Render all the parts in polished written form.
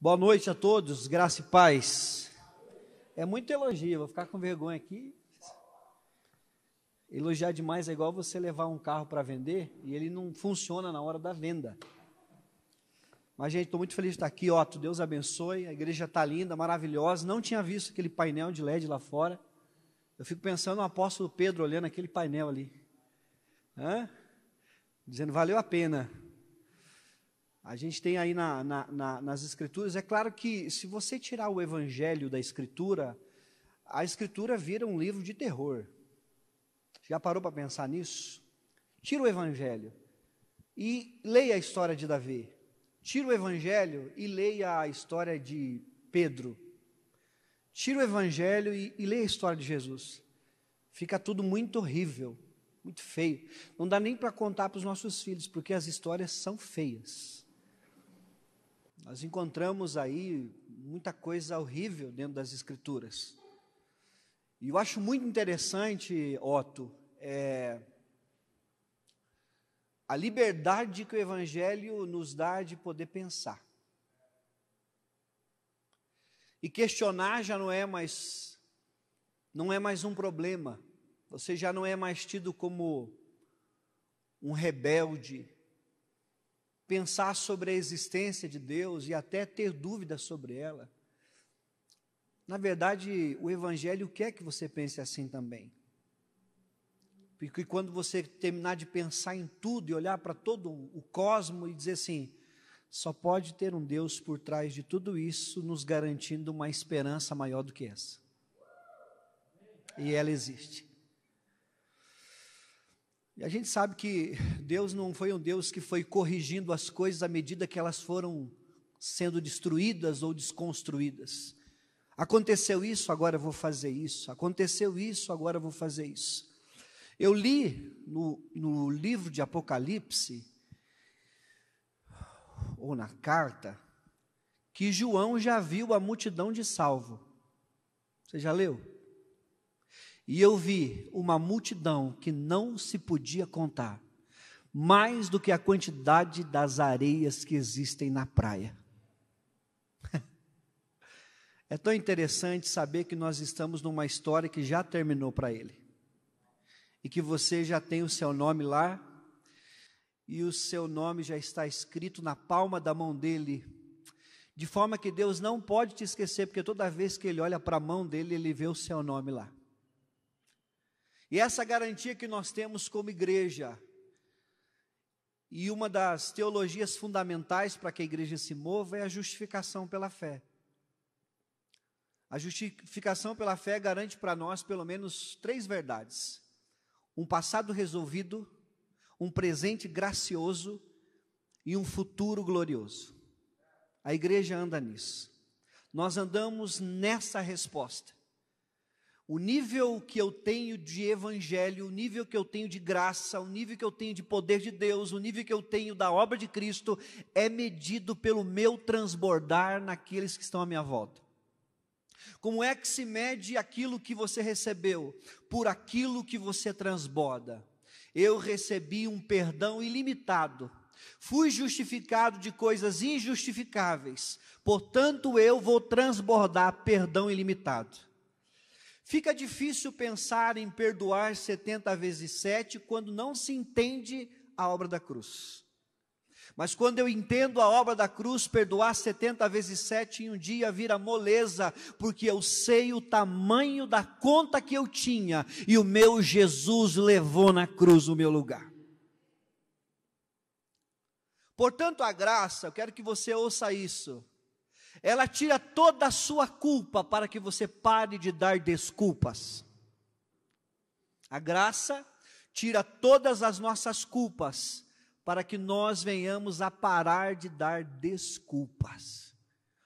Boa noite a todos, graça e paz. É muito elogio, vou ficar com vergonha aqui. Elogiar demais é igual você levar um carro para vender e ele não funciona na hora da venda. Mas, gente, estou muito feliz de estar aqui, Otto, Deus abençoe, a igreja está linda, maravilhosa. Não tinha visto aquele painel de LED lá fora. Eu fico pensando no apóstolo Pedro olhando aquele painel ali, dizendo, valeu a pena. A gente tem aí nas escrituras, é claro que se você tirar o evangelho da escritura, a escritura vira um livro de terror. Já parou para pensar nisso? Tira o evangelho e leia a história de Davi. Tira o evangelho e leia a história de Pedro. Tira o evangelho e leia a história de Jesus. Fica tudo muito horrível, muito feio. Não dá nem para contar para os nossos filhos, porque as histórias são feias. Nós encontramos aí muita coisa horrível dentro das escrituras. E eu acho muito interessante, Otto, a liberdade que o evangelho nos dá de poder pensar. E questionar já não é mais um problema. Você já não é mais tido como um rebelde. Pensar sobre a existência de Deus e até ter dúvidas sobre ela. Na verdade, o evangelho quer que você pense assim também. Porque quando você terminar de pensar em tudo e olhar para todo o cosmos e dizer assim, só pode ter um Deus por trás de tudo isso, nos garantindo uma esperança maior do que essa. E ela existe. E a gente sabe que Deus não foi um Deus que foi corrigindo as coisas à medida que elas foram sendo destruídas ou desconstruídas. Aconteceu isso, agora eu vou fazer isso. Aconteceu isso, agora eu vou fazer isso. Eu li no livro de Apocalipse, ou na carta, que João já viu a multidão de salvo. Você já leu? E eu vi uma multidão que não se podia contar, mais do que a quantidade das areias que existem na praia. É tão interessante saber que nós estamos numa história que já terminou para ele. E que você já tem o seu nome lá, e o seu nome já está escrito na palma da mão dele, de forma que Deus não pode te esquecer, porque toda vez que ele olha para a mão dele, ele vê o seu nome lá. E essa garantia que nós temos como igreja, e uma das teologias fundamentais para que a igreja se mova é a justificação pela fé. A justificação pela fé garante para nós pelo menos 3 verdades: um passado resolvido, um presente gracioso e um futuro glorioso. A igreja anda nisso. Nós andamos nessa resposta. O nível que eu tenho de evangelho, o nível que eu tenho de graça, o nível que eu tenho de poder de Deus, o nível que eu tenho da obra de Cristo, é medido pelo meu transbordar naqueles que estão à minha volta. Como é que se mede aquilo que você recebeu? Por aquilo que você transborda. Eu recebi um perdão ilimitado. Fui justificado de coisas injustificáveis. Portanto, eu vou transbordar perdão ilimitado. Fica difícil pensar em perdoar 70 vezes 7 quando não se entende a obra da cruz. Mas quando eu entendo a obra da cruz, perdoar 70 vezes 7 em um dia vira moleza, porque eu sei o tamanho da conta que eu tinha, e o meu Jesus levou na cruz o meu lugar. Portanto, a graça, eu quero que você ouça isso, ela tira toda a sua culpa para que você pare de dar desculpas. A graça tira todas as nossas culpas para que nós venhamos a parar de dar desculpas.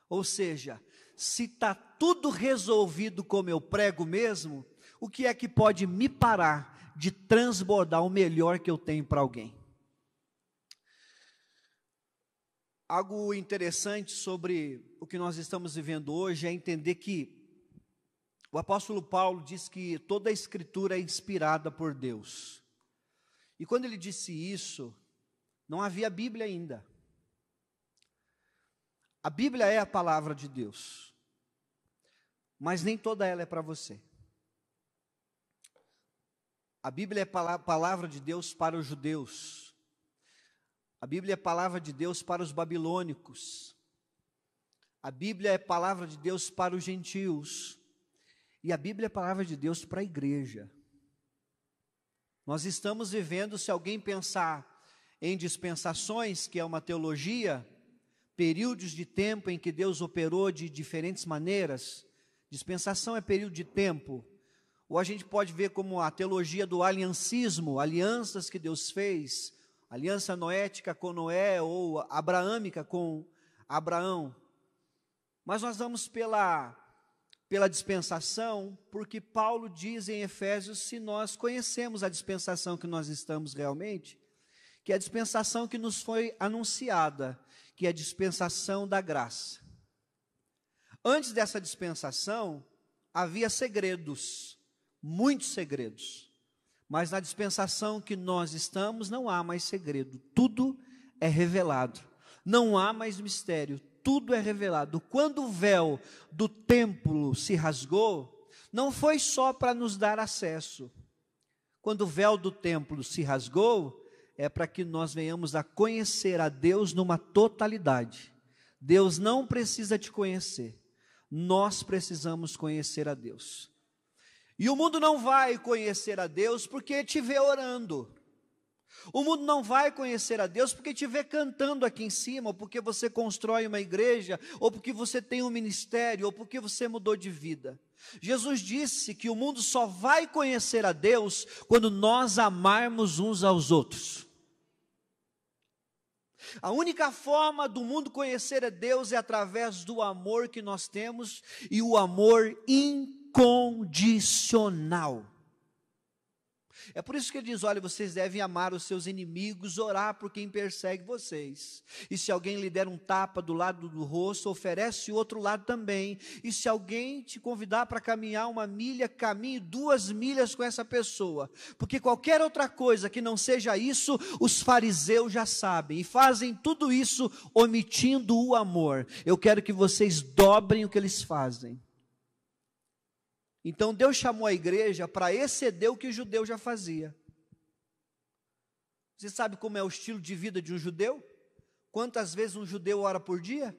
Ou seja, se está tudo resolvido como eu prego mesmo, o que é que pode me parar de transbordar o melhor que eu tenho para alguém? Algo interessante sobre o que nós estamos vivendo hoje é entender que o apóstolo Paulo diz que toda a escritura é inspirada por Deus. E quando ele disse isso, não havia Bíblia ainda. A Bíblia é a palavra de Deus, mas nem toda ela é para você. A Bíblia é palavra de Deus para os judeus. A Bíblia é palavra de Deus para os babilônicos. A Bíblia é palavra de Deus para os gentios. E a Bíblia é palavra de Deus para a igreja. Nós estamos vivendo, se alguém pensar em dispensações, que é uma teologia, períodos de tempo em que Deus operou de diferentes maneiras. Dispensação é período de tempo. Ou a gente pode ver como a teologia do aliancismo, alianças que Deus fez, aliança noética com Noé, ou abraâmica com Abraão. Mas nós vamos pela dispensação, porque Paulo diz em Efésios, se nós conhecemos a dispensação que nós estamos realmente, que é a dispensação que nos foi anunciada, que é a dispensação da graça. Antes dessa dispensação, havia segredos, muitos segredos, mas na dispensação que nós estamos, não há mais segredo, tudo é revelado, não há mais mistério, tudo é revelado. Quando o véu do templo se rasgou, não foi só para nos dar acesso. Quando o véu do templo se rasgou, é para que nós venhamos a conhecer a Deus numa totalidade. Deus não precisa te conhecer, nós precisamos conhecer a Deus. E o mundo não vai conhecer a Deus porque te vê orando. O mundo não vai conhecer a Deus porque te vê cantando aqui em cima, ou porque você constrói uma igreja, ou porque você tem um ministério, ou porque você mudou de vida. Jesus disse que o mundo só vai conhecer a Deus quando nós amarmos uns aos outros. A única forma do mundo conhecer a Deus é através do amor que nós temos, e o amor incondicional. É por isso que ele diz, olha, vocês devem amar os seus inimigos, orar por quem persegue vocês. E se alguém lhe der um tapa do lado do rosto, oferece o outro lado também. E se alguém te convidar para caminhar 1 milha, caminhe 2 milhas com essa pessoa. Porque qualquer outra coisa que não seja isso, os fariseus já sabem. E fazem tudo isso omitindo o amor. Eu quero que vocês dobrem o que eles fazem. Então Deus chamou a igreja para exceder o que o judeu já fazia. Você sabe como é o estilo de vida de um judeu? Quantas vezes um judeu ora por dia?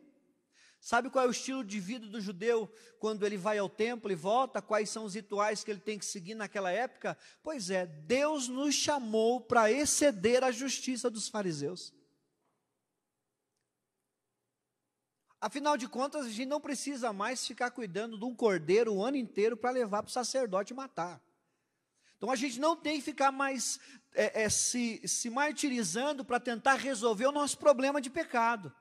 Sabe qual é o estilo de vida do judeu quando ele vai ao templo e volta? Quais são os rituais que ele tem que seguir naquela época? Pois é, Deus nos chamou para exceder a justiça dos fariseus. Afinal de contas, a gente não precisa mais ficar cuidando de um cordeiro o ano inteiro para levar para o sacerdote matar. Então a gente não tem que ficar mais se martirizando para tentar resolver o nosso problema de pecado.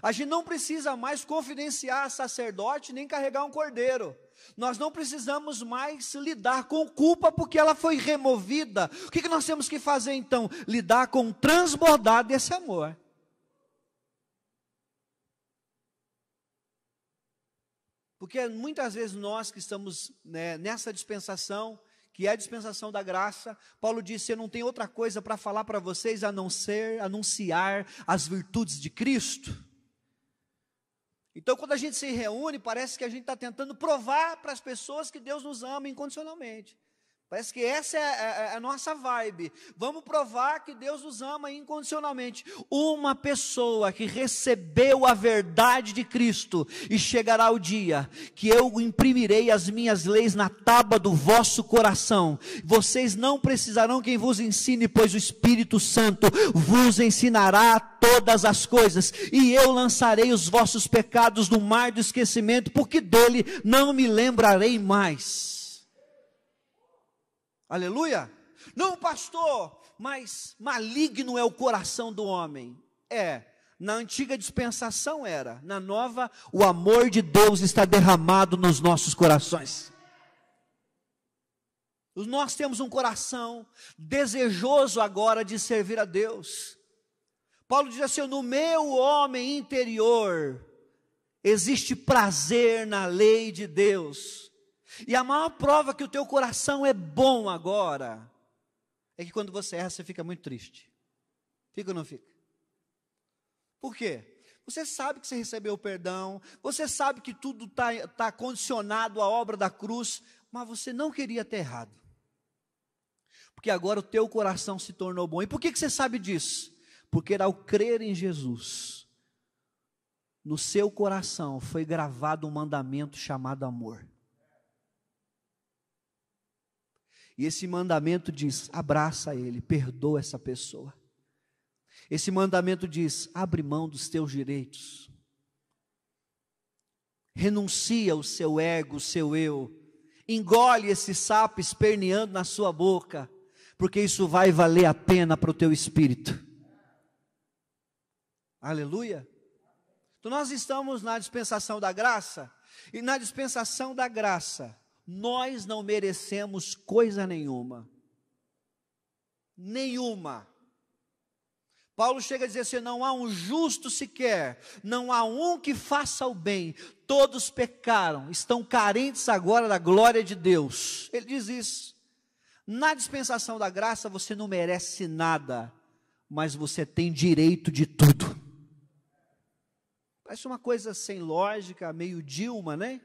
A gente não precisa mais confidenciar sacerdote nem carregar um cordeiro. Nós não precisamos mais lidar com culpa porque ela foi removida. O que nós temos que fazer então? Lidar com o transbordar desse amor. Porque muitas vezes nós que estamos nessa dispensação, que é a dispensação da graça, Paulo disse, eu não tenho outra coisa para falar para vocês a não ser anunciar as virtudes de Cristo. Então quando a gente se reúne, parece que a gente está tentando provar para as pessoas que Deus nos ama incondicionalmente. Parece que essa é a nossa vibe. Vamos provar que Deus nos ama incondicionalmente. Uma pessoa que recebeu a verdade de Cristo, e chegará o dia que eu imprimirei as minhas leis na tábua do vosso coração. Vocês não precisarão quem vos ensine, pois o Espírito Santo vos ensinará todas as coisas. E eu lançarei os vossos pecados no mar do esquecimento, porque dele não me lembrarei mais. Aleluia? Não, pastor, mas maligno é o coração do homem. Na antiga dispensação era, na nova, o amor de Deus está derramado nos nossos corações. Nós temos um coração desejoso agora de servir a Deus. Paulo diz assim, no meu homem interior existe prazer na lei de Deus. E a maior prova que o teu coração é bom agora, é que quando você erra, você fica muito triste. Fica ou não fica? Por quê? Você sabe que você recebeu o perdão, você sabe que tudo tá condicionado à obra da cruz, mas você não queria ter errado. Porque agora o teu coração se tornou bom. E por que você sabe disso? Porque ao crer em Jesus, no seu coração foi gravado um mandamento chamado amor. E esse mandamento diz: abraça ele, perdoa essa pessoa. Esse mandamento diz: abre mão dos teus direitos. Renuncia o seu ego, o seu eu. Engole esse sapo esperneando na sua boca, porque isso vai valer a pena para o teu espírito. Aleluia. Então nós estamos na dispensação da graça, e na dispensação da graça, nós não merecemos coisa nenhuma. Nenhuma. Paulo chega a dizer assim: não há um justo sequer, não há um que faça o bem, todos pecaram, estão carentes agora da glória de Deus. Ele diz isso. Na dispensação da graça você não merece nada, mas você tem direito de tudo. Parece uma coisa sem lógica, meio Dilma, né?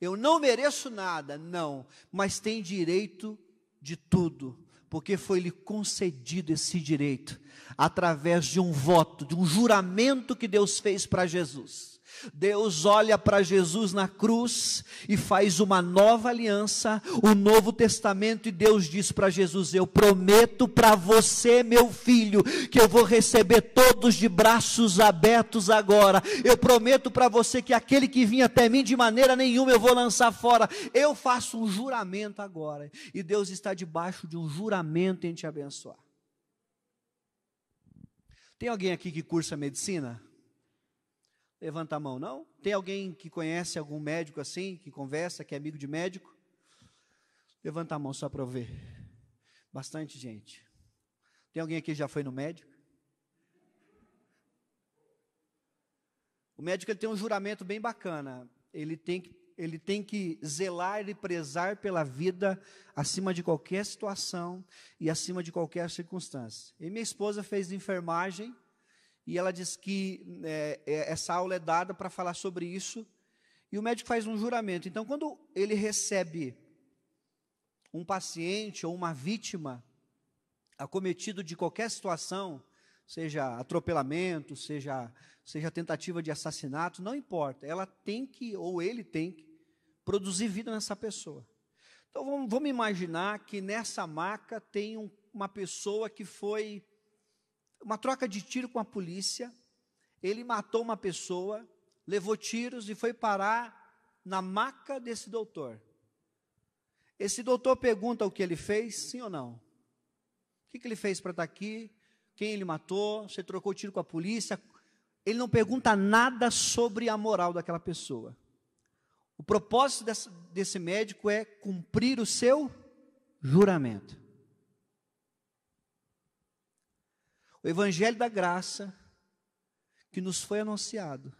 Eu não mereço nada, não, mas tem direito de tudo, porque foi-lhe concedido esse direito, através de um voto, de um juramento que Deus fez para Jesus. Deus olha para Jesus na cruz e faz uma nova aliança, um novo testamento, e Deus diz para Jesus: eu prometo para você, meu filho, que eu vou receber todos de braços abertos agora. Eu prometo para você que aquele que vinha até mim de maneira nenhuma eu vou lançar fora. Eu faço um juramento agora, e Deus está debaixo de um juramento em te abençoar. Tem alguém aqui que cursa medicina? Levanta a mão, não? Tem alguém que conhece algum médico assim, que conversa, que é amigo de médico? Levanta a mão só para eu ver. Bastante gente. Tem alguém aqui que já foi no médico? O médico ele tem um juramento bem bacana. Ele tem que zelar e prezar pela vida acima de qualquer situação e acima de qualquer circunstância. E minha esposa fez enfermagem, e ela diz que essa aula é dada para falar sobre isso, e o médico faz um juramento. Então, quando ele recebe um paciente ou uma vítima acometido de qualquer situação, seja atropelamento, seja tentativa de assassinato, não importa, ela tem que, ou ele tem que, produzir vida nessa pessoa. Então, vamos imaginar que nessa maca tem uma pessoa que foi uma troca de tiro com a polícia, ele matou uma pessoa, levou tiros e foi parar na maca desse doutor. Esse doutor pergunta o que ele fez, sim ou não? O que ele fez para estar aqui? Quem ele matou? Você trocou tiro com a polícia? Ele não pergunta nada sobre a moral daquela pessoa. O propósito desse médico é cumprir o seu juramento. O evangelho da graça que nos foi anunciado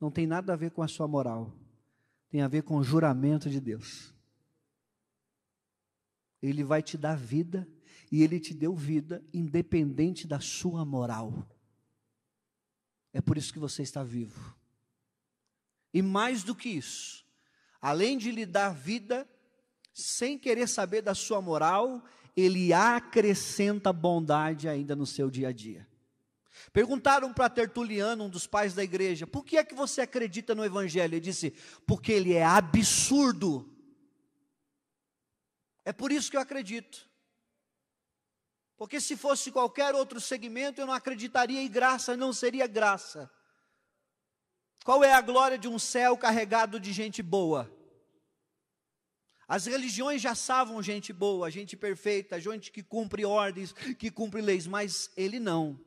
não tem nada a ver com a sua moral, tem a ver com o juramento de Deus. Ele vai te dar vida, e Ele te deu vida independente da sua moral. É por isso que você está vivo. E mais do que isso, além de lhe dar vida, sem querer saber da sua moral, Ele acrescenta bondade ainda no seu dia a dia. Perguntaram para Tertuliano, um dos pais da igreja: por que é que você acredita no evangelho? Ele disse: porque ele é absurdo. É por isso que eu acredito. Porque se fosse qualquer outro segmento, eu não acreditaria, e graça não seria graça. Qual é a glória de um céu carregado de gente boa? As religiões já salvam gente boa, gente perfeita, gente que cumpre ordens, que cumpre leis, mas ele não.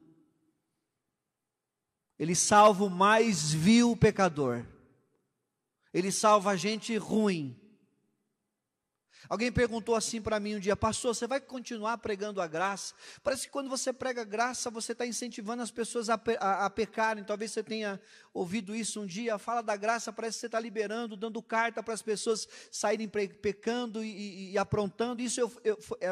Ele salva o mais vil pecador. Ele salva a gente ruim. Alguém perguntou assim para mim um dia: pastor, você vai continuar pregando a graça? Parece que quando você prega a graça, você está incentivando as pessoas a pecarem. Talvez você tenha ouvido isso um dia. Fala da graça, parece que você está liberando, dando carta para as pessoas saírem pecando e aprontando. Isso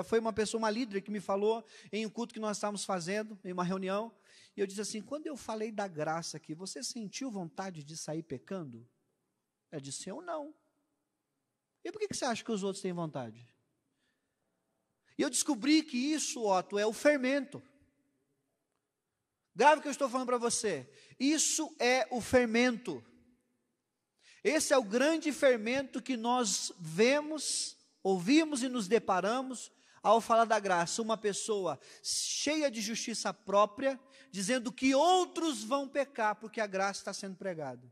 foi uma pessoa, uma líder, que me falou em um culto que nós estávamos fazendo, em uma reunião. E eu disse assim, quando eu falei da graça aqui, você sentiu vontade de sair pecando? Ela disse, eu não. E por que você acha que os outros têm vontade? E eu descobri que isso, Otto, é o fermento. Grave o que eu estou falando para você. Isso é o fermento. Esse é o grande fermento que nós vemos, ouvimos e nos deparamos ao falar da graça. Uma pessoa cheia de justiça própria, dizendo que outros vão pecar, porque a graça está sendo pregada.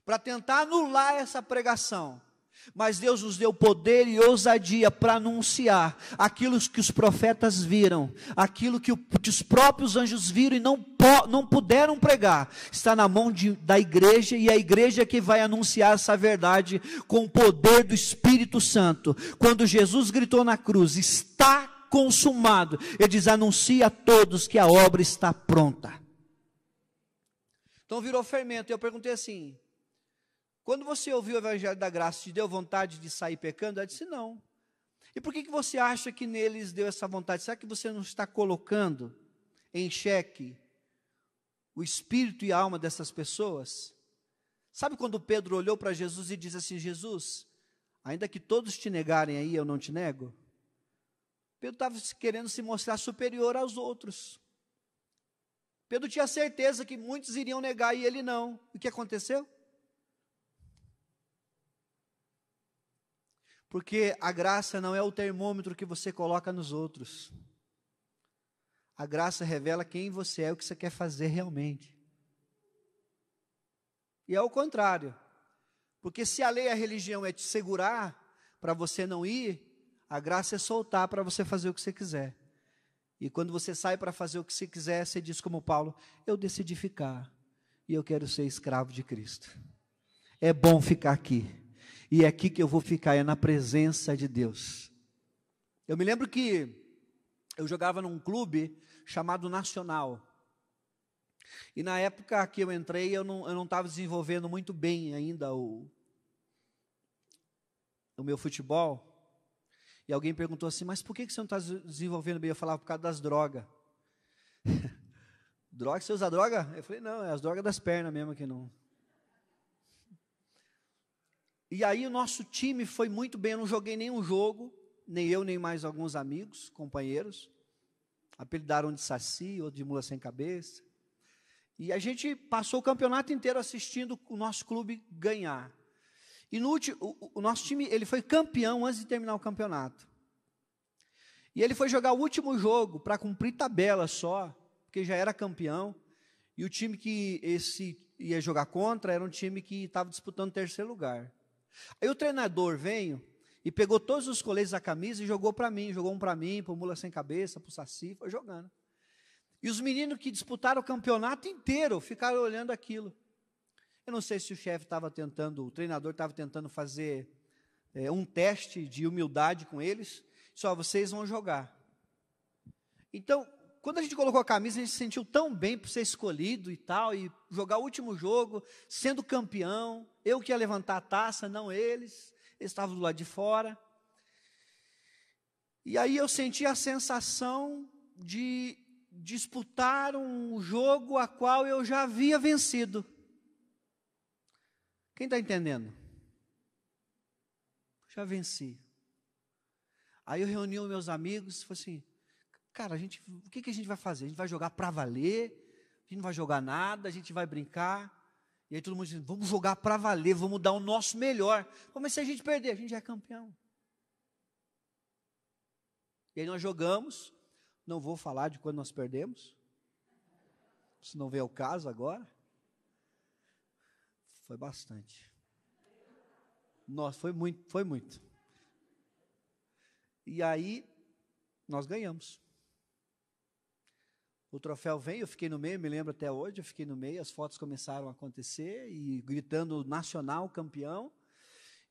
Para tentar anular essa pregação. Mas Deus nos deu poder e ousadia para anunciar aquilo que os profetas viram, aquilo que os próprios anjos viram e não puderam pregar. Está na mão da igreja, e a igreja que vai anunciar essa verdade com o poder do Espírito Santo. Quando Jesus gritou na cruz, está consumado, ele diz, anuncia a todos que a obra está pronta. Então virou fermento. E eu perguntei assim, quando você ouviu o Evangelho da Graça, te deu vontade de sair pecando? Ela disse, não. E por que você acha que neles deu essa vontade? Será que você não está colocando em xeque o espírito e a alma dessas pessoas? Sabe quando Pedro olhou para Jesus e disse assim, Jesus, ainda que todos te negarem aí, eu não te nego? Pedro estava querendo se mostrar superior aos outros. Pedro tinha certeza que muitos iriam negar e ele não. O que aconteceu? Porque a graça não é o termômetro que você coloca nos outros. A graça revela quem você é, o que você quer fazer realmente. E é o contrário. Porque se a lei e a religião é te segurar para você não ir, a graça é soltar para você fazer o que você quiser. E quando você sai para fazer o que você quiser, você diz como Paulo, eu decidi ficar, e eu quero ser escravo de Cristo. É bom ficar aqui. E é aqui que eu vou ficar, é na presença de Deus. Eu me lembro que eu jogava num clube chamado Nacional. E na época que eu entrei, eu não estava desenvolvendo muito bem ainda o meu futebol. E alguém perguntou assim, mas por que você não está desenvolvendo bem? Eu falava, por causa das drogas. Droga, você usa droga? Eu falei, não, é as drogas das pernas mesmo que não... E aí o nosso time foi muito bem, eu não joguei nenhum jogo, nem eu, nem mais alguns amigos, companheiros, apelidaram de Saci, ou de Mula Sem Cabeça, e a gente passou o campeonato inteiro assistindo o nosso clube ganhar, e no último, o nosso time, ele foi campeão antes de terminar o campeonato, e ele foi jogar o último jogo, para cumprir tabela só, porque já era campeão, e o time que esse ia jogar contra, era um time que estava disputando o terceiro lugar. Aí o treinador veio e pegou todos os coletes da camisa e jogou para mim, jogou um para mim, para o Mula Sem Cabeça, para o Saci, foi jogando. E os meninos que disputaram o campeonato inteiro ficaram olhando aquilo. Eu não sei se o chefe estava tentando, o treinador estava tentando fazer um teste de humildade com eles, só vocês vão jogar. Então, quando a gente colocou a camisa, a gente se sentiu tão bem por ser escolhido e tal, e jogar o último jogo, sendo campeão, eu que ia levantar a taça, não eles estavam do lado de fora. E aí eu senti a sensação de disputar um jogo a qual eu já havia vencido. Quem está entendendo? Já venci. Aí eu reuni os meus amigos e falei assim, cara, o que a gente vai fazer? A gente vai jogar para valer, a gente não vai jogar nada, a gente vai brincar. E aí todo mundo diz, vamos jogar para valer, vamos dar o nosso melhor. Mas se a gente perder, a gente já é campeão. E aí nós jogamos, não vou falar de quando nós perdemos, se não vê o caso agora. Foi bastante. Nossa, foi muito. E aí, nós ganhamos. O troféu veio, eu fiquei no meio, me lembro até hoje, eu fiquei no meio, as fotos começaram a acontecer, e gritando nacional, campeão,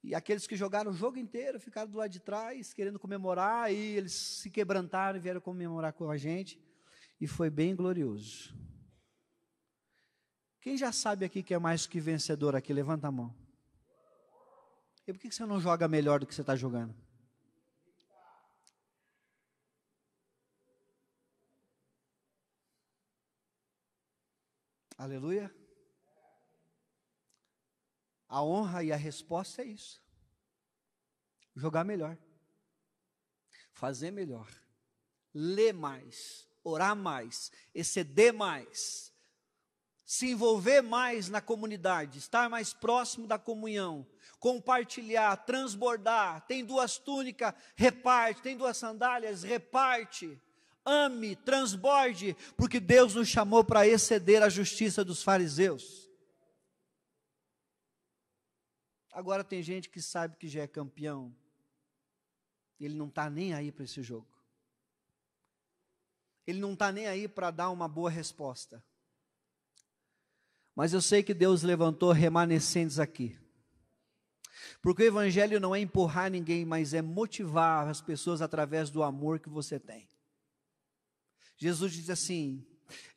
e aqueles que jogaram o jogo inteiro, ficaram do lado de trás, querendo comemorar, e eles se quebrantaram e vieram comemorar com a gente, e foi bem glorioso. Quem já sabe aqui que é mais que vencedor aqui, levanta a mão. E por que você não joga melhor do que você está jogando? Aleluia. A honra e a resposta é isso. Jogar melhor. Fazer melhor. Ler mais. Orar mais. Exceder mais. Se envolver mais na comunidade. Estar mais próximo da comunhão. Compartilhar, transbordar. Tem 2 túnicas, reparte. Tem 2 sandálias, reparte. Ame, transborde, porque Deus nos chamou para exceder a justiça dos fariseus. Agora tem gente que sabe que já é campeão, ele não está nem aí para esse jogo. Ele não está nem aí para dar uma boa resposta. Mas eu sei que Deus levantou remanescentes aqui. Porque o evangelho não é empurrar ninguém, mas é motivar as pessoas através do amor que você tem. Jesus diz assim: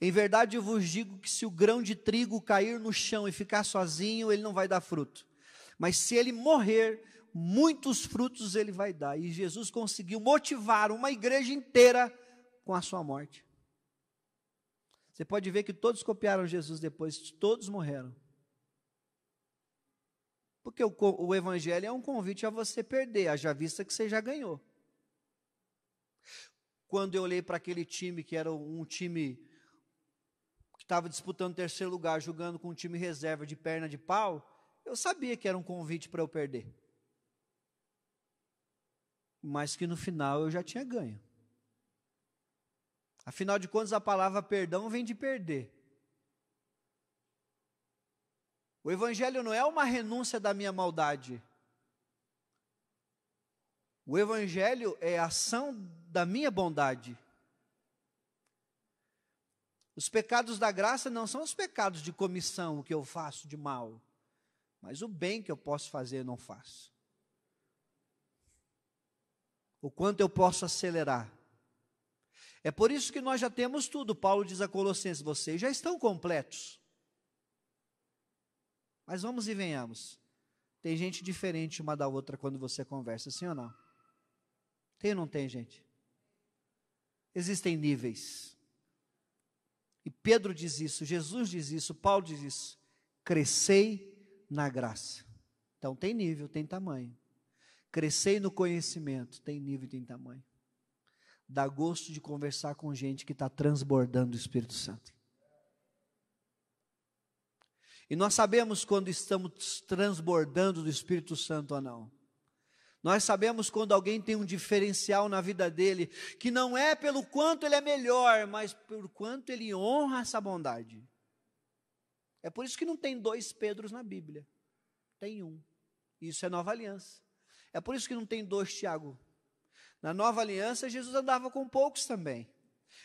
em verdade eu vos digo que se o grão de trigo cair no chão e ficar sozinho, ele não vai dar fruto. Mas se ele morrer, muitos frutos ele vai dar. E Jesus conseguiu motivar uma igreja inteira com a sua morte. Você pode ver que todos copiaram Jesus depois, todos morreram. Porque o evangelho é um convite a você perder, haja vista que você já ganhou. Quando eu olhei para aquele time, que era um time que estava disputando 3º lugar, jogando com um time reserva de perna de pau, eu sabia que era um convite para eu perder. Mas que no final eu já tinha ganho. Afinal de contas, a palavra perdão vem de perder. O evangelho não é uma renúncia da minha maldade. O evangelho é a ação da minha bondade. Os pecados da graça não são os pecados de comissão, o que eu faço de mal, mas o bem que eu posso fazer eu não faço. O quanto eu posso acelerar. É por isso que nós já temos tudo. Paulo diz a Colossenses: vocês já estão completos. Mas vamos e venhamos. Tem gente diferente uma da outra quando você conversa, sim ou não? Tem ou não tem, gente? Existem níveis. E Pedro diz isso, Jesus diz isso, Paulo diz isso. Crescei na graça. Então tem nível, tem tamanho. Crescei no conhecimento, tem nível e tem tamanho. Dá gosto de conversar com gente que está transbordando o Espírito Santo. E nós sabemos quando estamos transbordando do Espírito Santo ou não. Nós sabemos quando alguém tem um diferencial na vida dele, que não é pelo quanto ele é melhor, mas pelo quanto ele honra essa bondade. É por isso que não tem 2 Pedros na Bíblia. Tem um. Isso é nova aliança. É por isso que não tem 2 Tiago. Na nova aliança, Jesus andava com poucos também.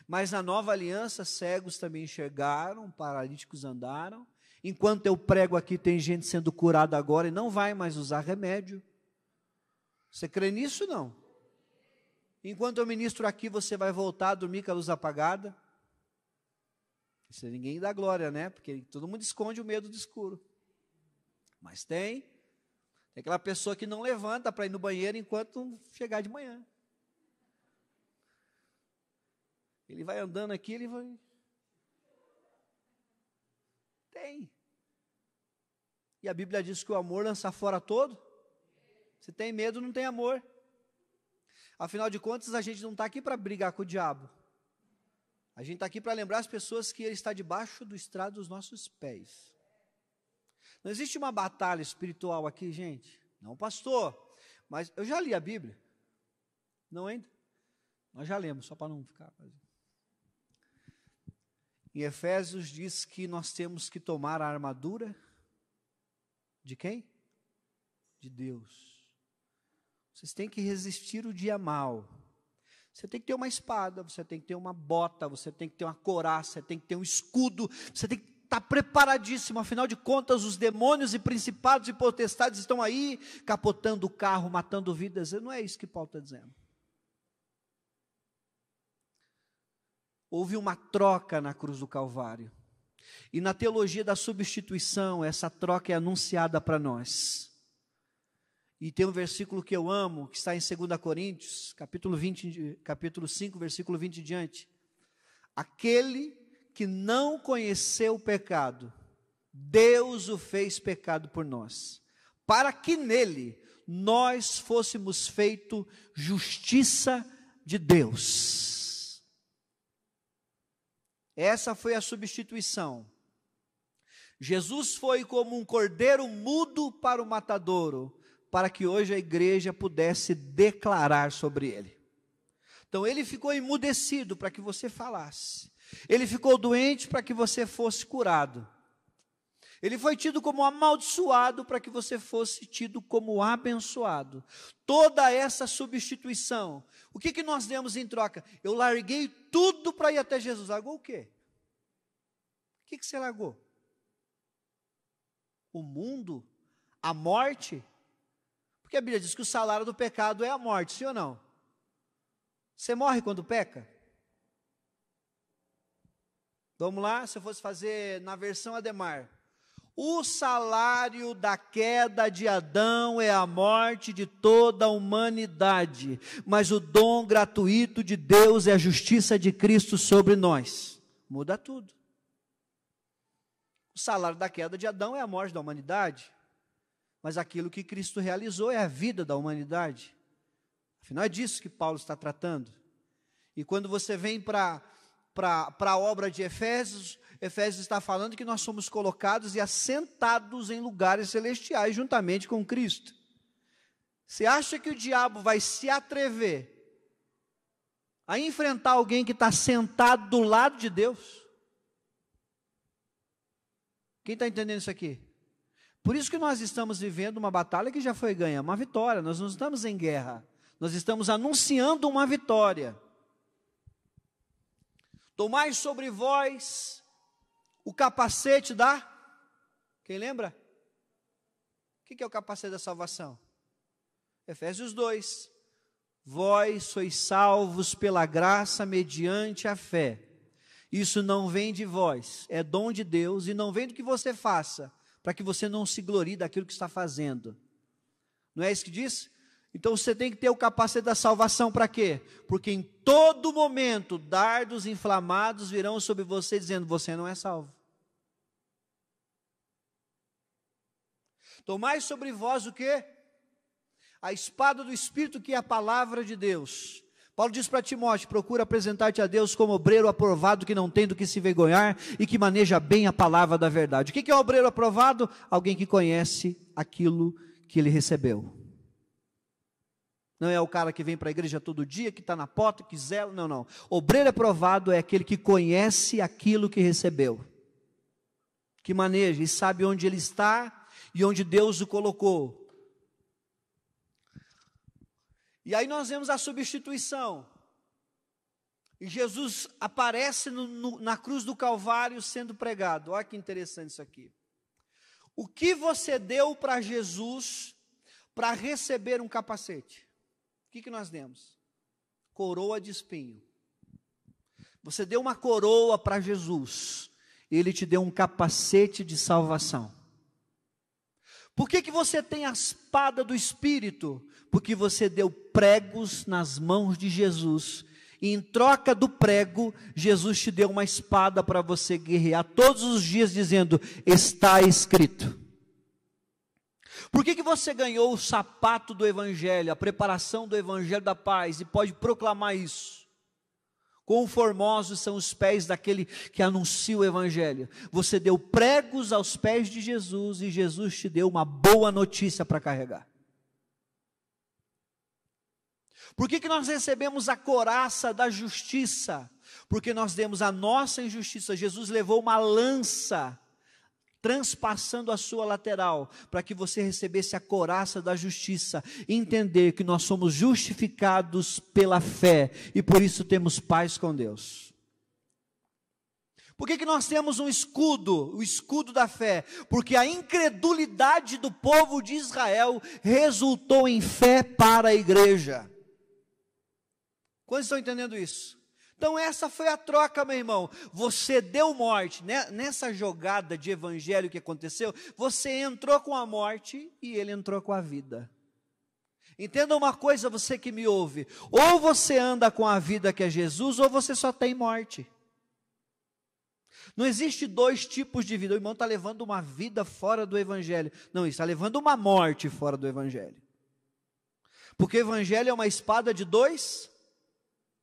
Mas na nova aliança, cegos também enxergaram, paralíticos andaram. Enquanto eu prego aqui, tem gente sendo curada agora e não vai mais usar remédio. Você crê nisso ou não? Enquanto eu ministro aqui, você vai voltar a dormir com a luz apagada? Isso ninguém dá glória, né? Porque todo mundo esconde o medo do escuro. Mas tem aquela pessoa que não levanta para ir no banheiro enquanto chegar de manhã. Ele vai andando aqui, ele vai... Tem. E a Bíblia diz que o amor lança fora todo. Se tem medo, não tem amor. Afinal de contas, a gente não está aqui para brigar com o diabo. A gente está aqui para lembrar as pessoas que ele está debaixo do estrado dos nossos pés. Não existe uma batalha espiritual aqui, gente. Não, pastor. Mas eu já li a Bíblia. Não ainda? Nós já lemos, só para não ficar... Em Efésios diz que nós temos que tomar a armadura de quem? De Deus. Vocês têm que resistir o dia mal. Você tem que ter uma espada, você tem que ter uma bota, você tem que ter uma couraça, você tem que ter um escudo, você tem que estar preparadíssimo. Afinal de contas, os demônios e principados e potestades estão aí, capotando o carro, matando vidas. Não é isso que Paulo está dizendo. Houve uma troca na cruz do Calvário. E na teologia da substituição, essa troca é anunciada para nós. E tem um versículo que eu amo, que está em 2 Coríntios, capítulo 5, versículo 20 em diante. Aquele que não conheceu o pecado, Deus o fez pecado por nós, para que nele nós fôssemos feito justiça de Deus. Essa foi a substituição. Jesus foi como um cordeiro mudo para o matadouro, para que hoje a igreja pudesse declarar sobre ele. Então ele ficou emudecido para que você falasse. Ele ficou doente para que você fosse curado. Ele foi tido como amaldiçoado para que você fosse tido como abençoado. Toda essa substituição. O que nós demos em troca? Eu larguei tudo para ir até Jesus. Largou o quê? O que você largou? O mundo? A morte? Porque a Bíblia diz que o salário do pecado é a morte, sim ou não? Você morre quando peca? Vamos lá, se eu fosse fazer na versão Ademar. O salário da queda de Adão é a morte de toda a humanidade, mas o dom gratuito de Deus é a justiça de Cristo sobre nós. Muda tudo. O salário da queda de Adão é a morte da humanidade, mas aquilo que Cristo realizou é a vida da humanidade. Afinal é disso que Paulo está tratando. E quando você vem para a obra de Efésios, Efésios está falando que nós somos colocados e assentados em lugares celestiais juntamente com Cristo. Você acha que o diabo vai se atrever a enfrentar alguém que está sentado do lado de Deus? Quem está entendendo isso aqui? Por isso que nós estamos vivendo uma batalha que já foi ganha, uma vitória. Nós não estamos em guerra, nós estamos anunciando uma vitória. Tomai sobre vós o capacete da... Quem lembra? O que é o capacete da salvação? Efésios 2. Vós sois salvos pela graça mediante a fé. Isso não vem de vós, é dom de Deus e não vem do que você faça, para que você não se glorie daquilo que está fazendo. Não é isso que diz? Então você tem que ter o capacete da salvação para quê? Porque em todo momento dardos inflamados virão sobre você dizendo, você não é salvo. Tomai sobre vós o quê? A espada do Espírito, que é a palavra de Deus. Paulo diz para Timóteo, procura apresentar-te a Deus como obreiro aprovado, que não tem do que se envergonhar e que maneja bem a palavra da verdade. O que é um obreiro aprovado? Alguém que conhece aquilo que ele recebeu. Não é o cara que vem para a igreja todo dia, que está na porta, que zela, não. Obreiro aprovado é aquele que conhece aquilo que recebeu, que maneja e sabe onde ele está e onde Deus o colocou. E aí nós vemos a substituição. E Jesus aparece na cruz do Calvário sendo pregado. Olha que interessante isso aqui. O que você deu para Jesus para receber um capacete? O que nós demos? Coroa de espinho. Você deu uma coroa para Jesus. Ele te deu um capacete de salvação. Por que você tem a espada do Espírito? Porque você deu pregos nas mãos de Jesus. E em troca do prego, Jesus te deu uma espada para você guerrear todos os dias dizendo, está escrito. Por que você ganhou o sapato do Evangelho, a preparação do Evangelho da paz, e pode proclamar isso? Quão formosos são os pés daquele que anuncia o Evangelho. Você deu pregos aos pés de Jesus, e Jesus te deu uma boa notícia para carregar. Por que nós recebemos a couraça da justiça? Porque nós demos a nossa injustiça. Jesus levou uma lança, transpassando a sua lateral, para que você recebesse a couraça da justiça, entender que nós somos justificados pela fé, e por isso temos paz com Deus. Por que nós temos um escudo, o escudo da fé? Porque a incredulidade do povo de Israel resultou em fé para a igreja. Quantos estão entendendo isso? Então essa foi a troca, meu irmão. Você deu morte, né? Nessa jogada de evangelho que aconteceu, você entrou com a morte e ele entrou com a vida. Entenda uma coisa, você que me ouve, ou você anda com a vida que é Jesus, ou você só tem morte. Não existe dois tipos de vida. O irmão está levando uma vida fora do Evangelho. Não, ele está levando uma morte fora do Evangelho. Porque o Evangelho é uma espada de dois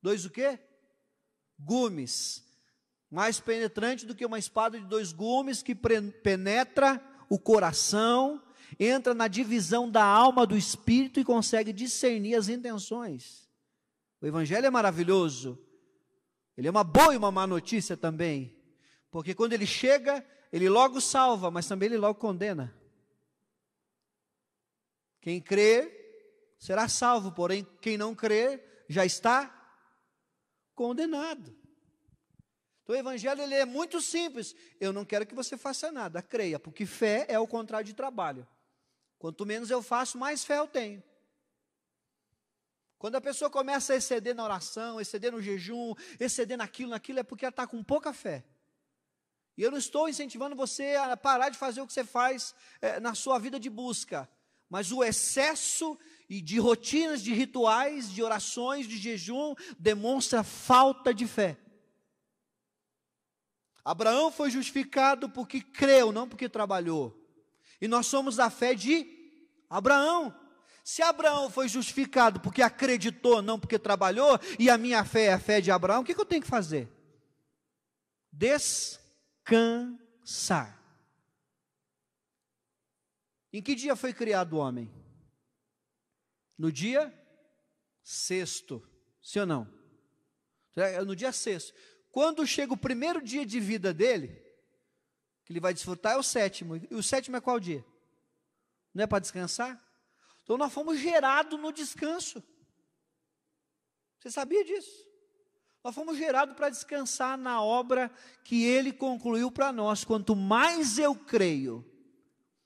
o quê? Gumes. Mais penetrante do que uma espada de dois gumes que penetra o coração, entra na divisão da alma do espírito e consegue discernir as intenções. O Evangelho é maravilhoso. Ele é uma boa e uma má notícia também. Porque quando ele chega, ele logo salva, mas também ele logo condena. Quem crê será salvo, porém quem não crê já está condenado. Então o Evangelho ele é muito simples. Eu não quero que você faça nada, creia, porque fé é o contrário de trabalho. Quanto menos eu faço, mais fé eu tenho. Quando a pessoa começa a exceder na oração, exceder no jejum, exceder naquilo, é porque ela está com pouca fé. E eu não estou incentivando você a parar de fazer o que você faz na sua vida de busca. Mas o excesso de rotinas, de rituais, de orações, de jejum, demonstra falta de fé. Abraão foi justificado porque creu, não porque trabalhou. E nós somos da fé de Abraão. Se Abraão foi justificado porque acreditou, não porque trabalhou, e a minha fé é a fé de Abraão, o que eu tenho que fazer? Descansar. Em que dia foi criado o homem? No dia sexto, sim ou não? No dia sexto. Quando chega o primeiro dia de vida dele, que ele vai desfrutar, é o sétimo. E o sétimo é qual dia? Não é para descansar? Então nós fomos gerados no descanso. Você sabia disso? Nós fomos gerados para descansar na obra que Ele concluiu para nós. Quanto mais eu creio,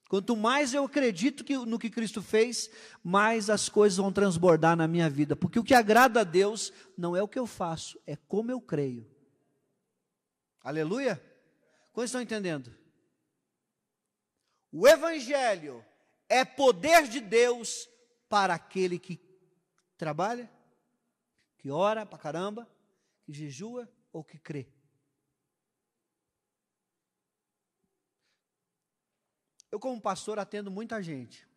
quanto mais eu acredito no que Cristo fez, mais as coisas vão transbordar na minha vida. Porque o que agrada a Deus não é o que eu faço, é como eu creio. Aleluia? Quantos estão entendendo? O Evangelho é poder de Deus para aquele que trabalha, que ora para caramba, que jejua ou que crê. Eu, como pastor, atendo muita gente.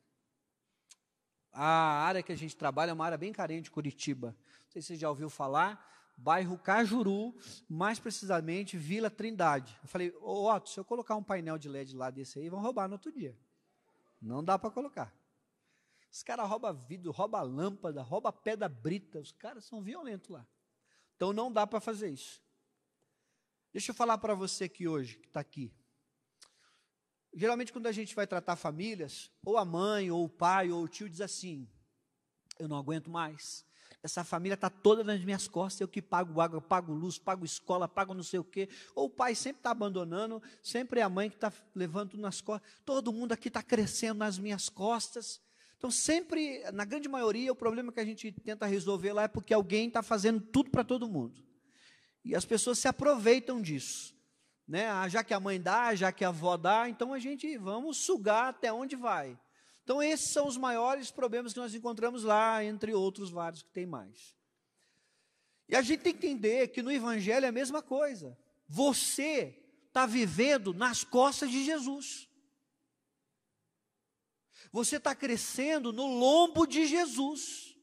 A área que a gente trabalha é uma área bem carente de Curitiba. Não sei se você já ouviu falar, bairro Cajuru, mais precisamente Vila Trindade. Eu falei, Otto, se eu colocar um painel de LED lá desse aí, vão roubar no outro dia. Não dá para colocar. Os caras roubam vidro, roubam lâmpada, roubam pedra brita. Os caras são violentos lá. Então não dá para fazer isso. Deixa eu falar para você aqui hoje, que está aqui. Geralmente quando a gente vai tratar famílias, ou a mãe, ou o pai, ou o tio diz assim, eu não aguento mais. Essa família está toda nas minhas costas, eu que pago água, pago luz, pago escola, pago não sei o quê. Ou o pai sempre está abandonando, sempre é a mãe que está levando tudo nas costas. Todo mundo aqui está crescendo nas minhas costas. Então sempre, na grande maioria, o problema que a gente tenta resolver lá é porque alguém está fazendo tudo para todo mundo. E as pessoas se aproveitam disso. Né? Já que a mãe dá, já que a avó dá, então vamos sugar até onde vai. Então esses são os maiores problemas que nós encontramos lá, entre outros vários que tem mais. E a gente tem que entender que no Evangelho é a mesma coisa. Você está vivendo nas costas de Jesus. Você está crescendo no lombo de Jesus,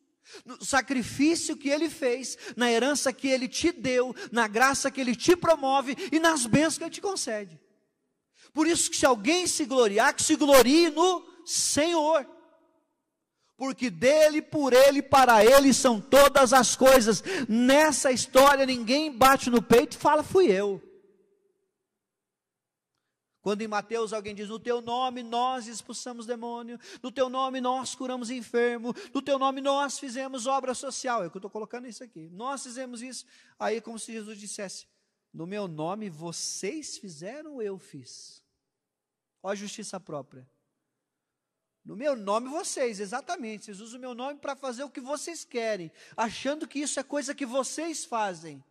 no sacrifício que Ele fez, na herança que Ele te deu, na graça que Ele te promove e nas bênçãos que Ele te concede. Por isso que se alguém se gloriar, que se glorie no Senhor. Porque dele, por Ele, para Ele são todas as coisas. Nessa história ninguém bate no peito e fala, fui eu. Quando em Mateus alguém diz, no teu nome nós expulsamos demônio, no teu nome nós curamos enfermo, no teu nome nós fizemos obra social, é o que eu estou colocando isso aqui, nós fizemos isso, aí é como se Jesus dissesse, no meu nome vocês fizeram, eu fiz, ó a justiça própria, no meu nome vocês, exatamente, vocês usam o meu nome para fazer o que vocês querem, achando que isso é coisa que vocês fazem,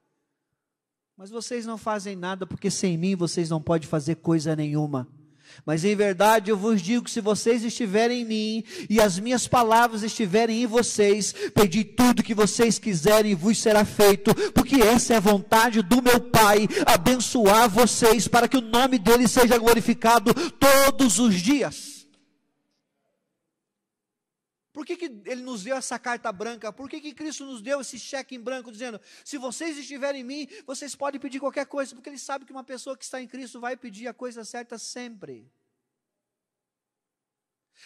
mas vocês não fazem nada, porque sem mim vocês não podem fazer coisa nenhuma. Mas em verdade eu vos digo que se vocês estiverem em mim e as minhas palavras estiverem em vocês, pedi tudo que vocês quiserem e vos será feito, porque essa é a vontade do meu Pai, abençoar vocês para que o nome dele seja glorificado todos os dias. Por que ele nos deu essa carta branca? Por que Cristo nos deu esse cheque em branco, dizendo, se vocês estiverem em mim, vocês podem pedir qualquer coisa, porque ele sabe que uma pessoa que está em Cristo vai pedir a coisa certa sempre.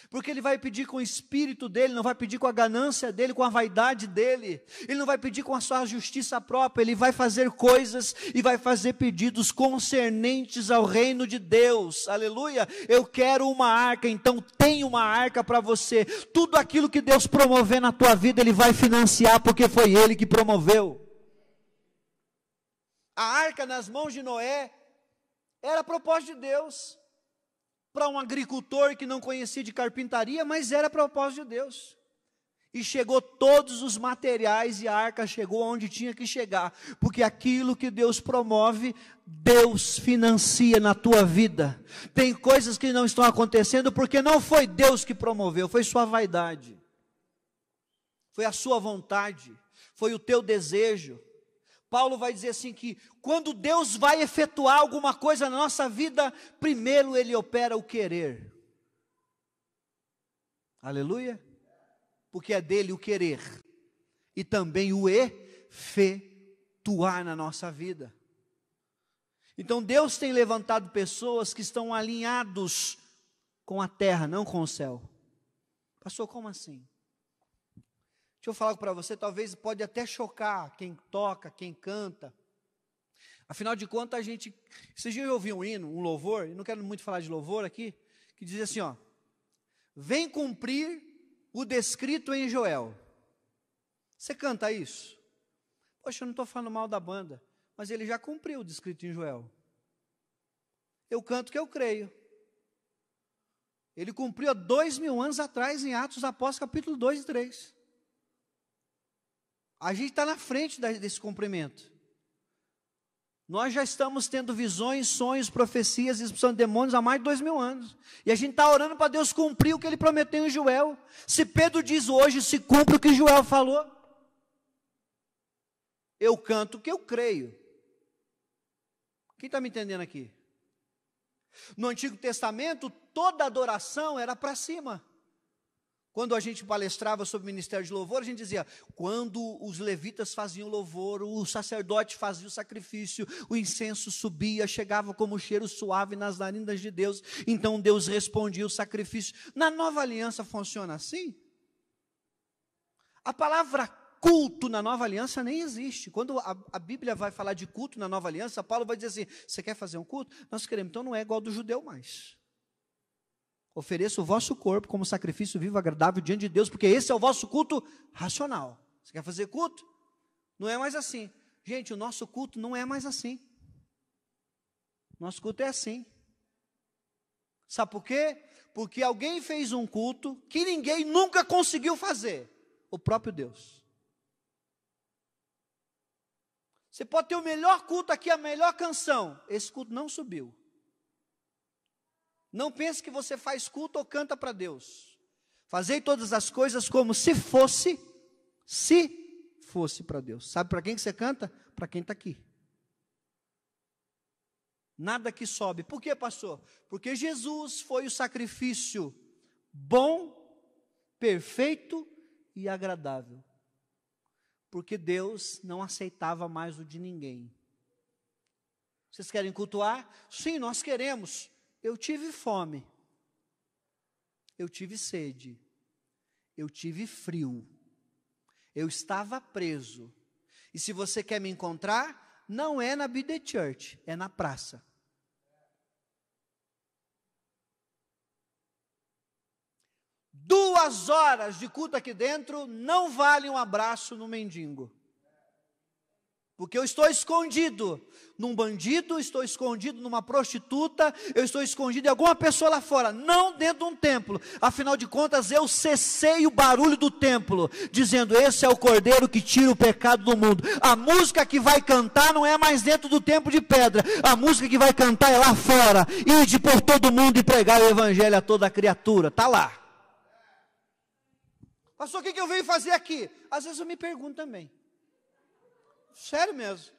Porque ele vai pedir com o espírito dele, não vai pedir com a ganância dele, com a vaidade dele, ele não vai pedir com a sua justiça própria, ele vai fazer coisas e vai fazer pedidos concernentes ao reino de Deus, aleluia. Eu quero uma arca, então tem uma arca para você, tudo aquilo que Deus promover na tua vida, ele vai financiar, porque foi ele que promoveu. A arca nas mãos de Noé, era a propósito de Deus, para um agricultor que não conhecia de carpintaria, mas era propósito de Deus. E chegou todos os materiais e a arca chegou onde tinha que chegar, porque aquilo que Deus promove, Deus financia na tua vida. Tem coisas que não estão acontecendo porque não foi Deus que promoveu, foi sua vaidade, foi a sua vontade, foi o teu desejo. Paulo vai dizer assim que quando Deus vai efetuar alguma coisa na nossa vida, primeiro ele opera o querer. Aleluia? Porque é dele o querer e também o efetuar na nossa vida. Então Deus tem levantado pessoas que estão alinhados com a terra, não com o céu. Pastor, como assim? Deixa eu falar para você, talvez pode até chocar quem toca, quem canta. Afinal de contas, esses dias eu ouvi um hino, um louvor, e não quero muito falar de louvor aqui, que diz assim, ó, vem cumprir o descrito em Joel. Você canta isso? Poxa, eu não estou falando mal da banda, mas ele já cumpriu o descrito em Joel. Eu canto que eu creio. Ele cumpriu há 2000 anos atrás, em Atos dos Apóstolos, capítulo 2 e 3. A gente está na frente desse cumprimento. Nós já estamos tendo visões, sonhos, profecias, expulsão de demônios há mais de 2000 anos. E a gente está orando para Deus cumprir o que ele prometeu em Joel. Se Pedro diz hoje, se cumpre o que Joel falou. Eu canto o que eu creio. Quem está me entendendo aqui? No Antigo Testamento, toda adoração era para cima. Quando a gente palestrava sobre o ministério de louvor, a gente dizia, quando os levitas faziam louvor, o sacerdote fazia o sacrifício, o incenso subia, chegava como cheiro suave nas narinas de Deus, então Deus respondia o sacrifício. Na nova aliança funciona assim? A palavra culto na nova aliança nem existe. Quando a Bíblia vai falar de culto na nova aliança, Paulo vai dizer assim, você quer fazer um culto? Nós queremos, então não é igual do judeu mais. Ofereça o vosso corpo como sacrifício vivo, agradável diante de Deus, porque esse é o vosso culto racional. Você quer fazer culto? Não é mais assim. Gente, o nosso culto não é mais assim. Nosso culto é assim. Sabe por quê? Porque alguém fez um culto que ninguém nunca conseguiu fazer. O próprio Deus. Você pode ter o melhor culto aqui, a melhor canção. Esse culto não subiu. Não pense que você faz culto ou canta para Deus. Fazei todas as coisas como se fosse para Deus. Sabe para quem que você canta? Para quem está aqui. Nada que sobe. Por quê, pastor? Porque Jesus foi o sacrifício bom, perfeito e agradável. Porque Deus não aceitava mais o de ninguém. Vocês querem cultuar? Sim, nós queremos. Eu tive fome, eu tive sede, eu tive frio, eu estava preso. E se você quer me encontrar, não é na Be The Church, é na praça. Duas horas de culto aqui dentro não valem um abraço no mendigo. Porque eu estou escondido num bandido, estou escondido numa prostituta, eu estou escondido em alguma pessoa lá fora, não dentro de um templo. Afinal de contas, eu cessei o barulho do templo, dizendo: esse é o Cordeiro que tira o pecado do mundo. A música que vai cantar não é mais dentro do templo de pedra, a música que vai cantar é lá fora, ide por todo mundo e pregar o evangelho a toda criatura. Está lá. Pastor, o que eu venho fazer aqui? Às vezes eu me pergunto também. Sério mesmo.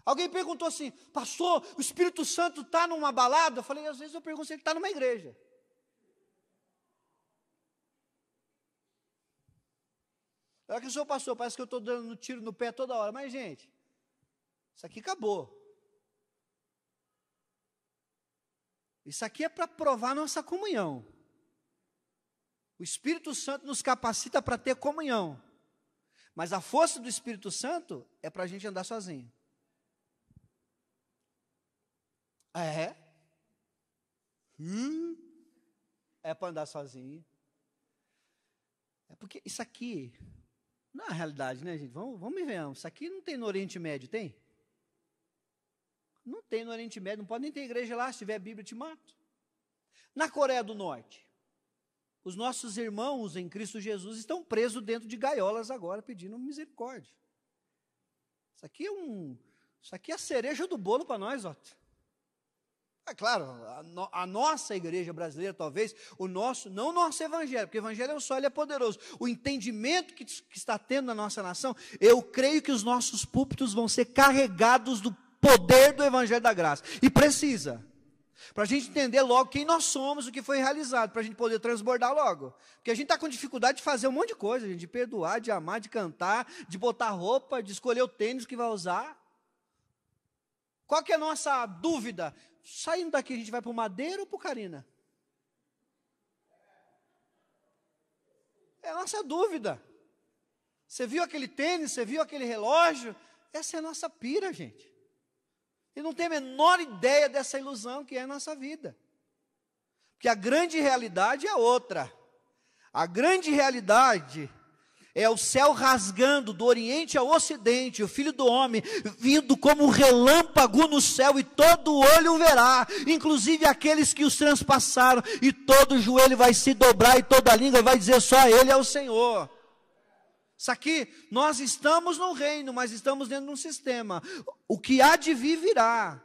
Alguém perguntou assim: pastor, o Espírito Santo está numa balada? Eu falei: às vezes eu pergunto se ele está numa igreja. Olha que eu sou pastor, parece que eu estou dando tiro no pé toda hora. Mas, gente, isso aqui acabou. Isso aqui é para provar nossa comunhão. O Espírito Santo nos capacita para ter comunhão. Mas a força do Espírito Santo é para a gente andar sozinho. É? É para andar sozinho. É porque isso aqui, não é a realidade, né, gente? Vamos e venhamos. Isso aqui não tem no Oriente Médio, tem? Não tem no Oriente Médio, não pode nem ter igreja lá. Se tiver Bíblia, eu te mato. Na Coreia do Norte, os nossos irmãos em Cristo Jesus estão presos dentro de gaiolas agora, pedindo misericórdia. Isso aqui é a cereja do bolo para nós, ó. É claro, a nossa igreja brasileira, talvez, não o nosso evangelho, porque o evangelho é só, ele é poderoso. O entendimento que está tendo na nossa nação, eu creio que os nossos púlpitos vão ser carregados do poder do evangelho da graça. E precisa. Para a gente entender logo quem nós somos, o que foi realizado, para a gente poder transbordar logo. Porque a gente está com dificuldade de fazer um monte de coisa, gente, de perdoar, de amar, de cantar, de botar roupa, de escolher o tênis que vai usar. Qual que é a nossa dúvida? Saindo daqui, a gente vai para o Madeira ou para o Carina? É a nossa dúvida. Você viu aquele tênis, você viu aquele relógio? Essa é a nossa pira, gente. E não tem a menor ideia dessa ilusão que é a nossa vida. Porque a grande realidade é outra. A grande realidade é o céu rasgando do Oriente ao Ocidente, o Filho do Homem vindo como um relâmpago no céu, e todo olho o verá, inclusive aqueles que os transpassaram, e todo joelho vai se dobrar, e toda língua vai dizer: só Ele é o Senhor. Isso aqui, nós estamos no reino, mas estamos dentro de um sistema. O que há de vir virá.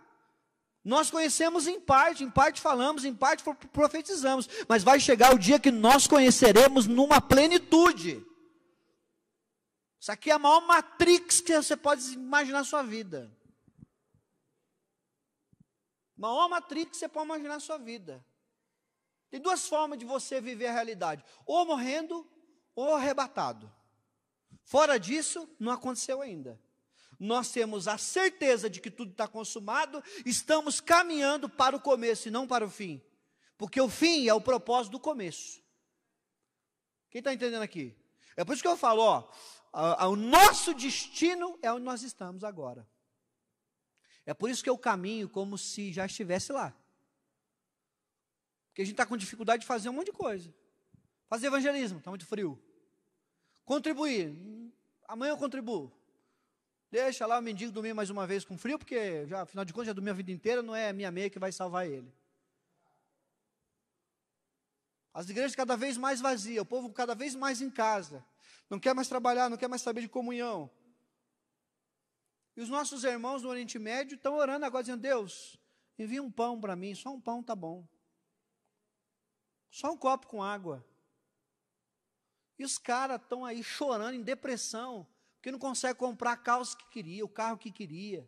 Nós conhecemos em parte falamos, em parte profetizamos, mas vai chegar o dia que nós conheceremos numa plenitude. Isso aqui é a maior matrix que você pode imaginar na sua vida. Maior matrix que você pode imaginar na sua vida. Tem duas formas de você viver a realidade: ou morrendo, ou arrebatado. Fora disso, não aconteceu ainda. Nós temos a certeza de que tudo está consumado, estamos caminhando para o começo e não para o fim. Porque o fim é o propósito do começo. Quem está entendendo aqui? É por isso que eu falo, o nosso destino é onde nós estamos agora. É por isso que eu caminho como se já estivesse lá. Porque a gente está com dificuldade de fazer um monte de coisa. Fazer evangelismo, está muito frio. Contribuir, amanhã eu contribuo. Deixa lá o mendigo dormir mais uma vez com frio, porque já, afinal de contas já dormiu a vida inteira, não é a minha meia que vai salvar ele. As igrejas cada vez mais vazias, o povo cada vez mais em casa, não quer mais trabalhar, não quer mais saber de comunhão. E os nossos irmãos no Oriente Médio estão orando agora, dizendo: Deus, envia um pão para mim, só um pão está bom. Só um copo com água. E os caras estão aí chorando, em depressão, porque não consegue comprar a calça que queria, o carro que queria.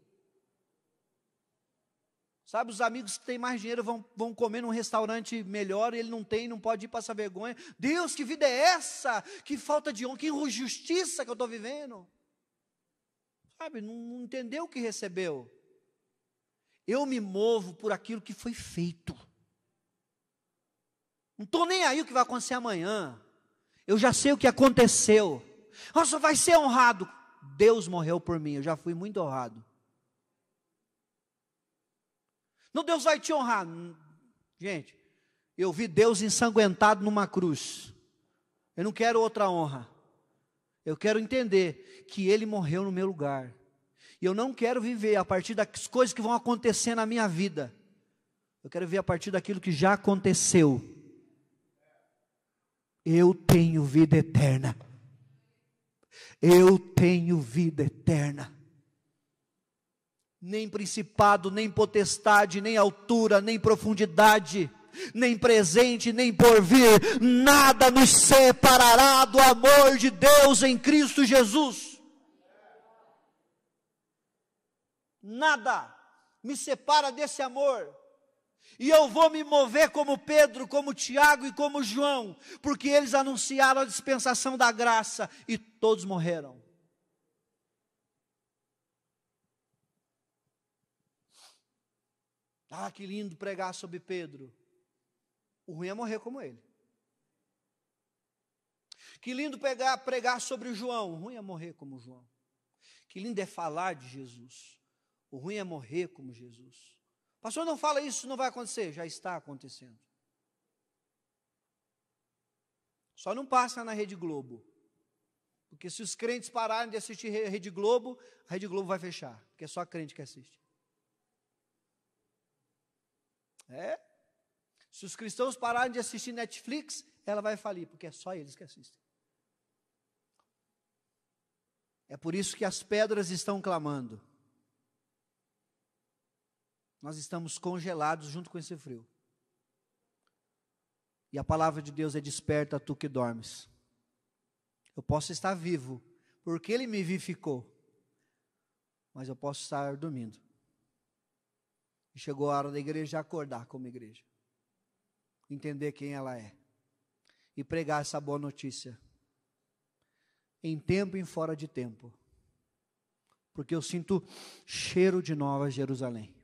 Sabe, os amigos que têm mais dinheiro vão comer num restaurante melhor, e ele não tem, não pode ir passar vergonha. Deus, que vida é essa? Que falta de honra, que injustiça que eu estou vivendo. Sabe, não entendeu o que recebeu. Eu me movo por aquilo que foi feito. Não estou nem aí o que vai acontecer amanhã. Eu já sei o que aconteceu. Nossa, vai ser honrado. Deus morreu por mim, eu já fui muito honrado. Não, Deus vai te honrar. Gente, eu vi Deus ensanguentado numa cruz. Eu não quero outra honra. Eu quero entender que Ele morreu no meu lugar. E eu não quero viver a partir das coisas que vão acontecer na minha vida. Eu quero viver a partir daquilo que já aconteceu. Eu tenho vida eterna. Eu tenho vida eterna. Nem principado, nem potestade, nem altura, nem profundidade, nem presente, nem porvir, nada nos separará do amor de Deus em Cristo Jesus. Nada me separa desse amor. E eu vou me mover como Pedro, como Tiago e como João, porque eles anunciaram a dispensação da graça e todos morreram. Ah, que lindo pregar sobre Pedro. O ruim é morrer como ele. Que lindo pregar sobre o João. O ruim é morrer como João. Que lindo é falar de Jesus. O ruim é morrer como Jesus. Pastor, não fala isso, não vai acontecer. Já está acontecendo. Só não passa na Rede Globo. Porque se os crentes pararem de assistir Rede Globo, a Rede Globo vai fechar. Porque é só crente que assiste. Se os cristãos pararem de assistir Netflix, ela vai falir, porque é só eles que assistem. É por isso que as pedras estão clamando. Nós estamos congelados junto com esse frio. E a palavra de Deus é: desperta tu que dormes. Eu posso estar vivo, porque Ele me vivificou, mas eu posso estar dormindo. E chegou a hora da igreja acordar como igreja. Entender quem ela é. E pregar essa boa notícia. Em tempo e em fora de tempo. Porque eu sinto cheiro de Nova Jerusalém.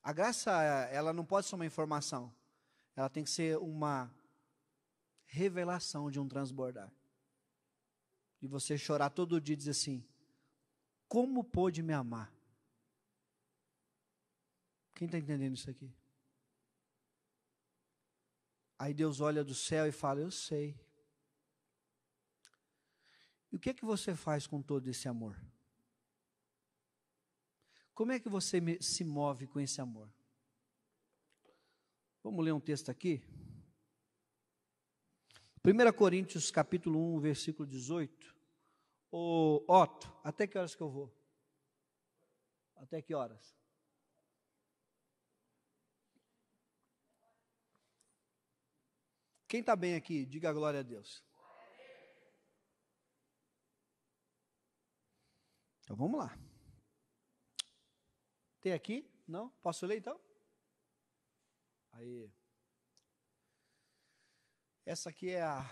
A graça, ela não pode ser uma informação. Ela tem que ser uma revelação de um transbordar. De você chorar todo dia e dizer assim: como pôde me amar? Quem está entendendo isso aqui? Aí Deus olha do céu e fala: eu sei. E o que é que você faz com todo esse amor? Como é que você se move com esse amor? Vamos ler um texto aqui? 1 Coríntios capítulo 1, versículo 18. Ô Otto, até que horas que eu vou? Até que horas? Quem está bem aqui, diga a glória a Deus. Então vamos lá. Tem aqui? Não? Posso ler então? Aí. Essa aqui é a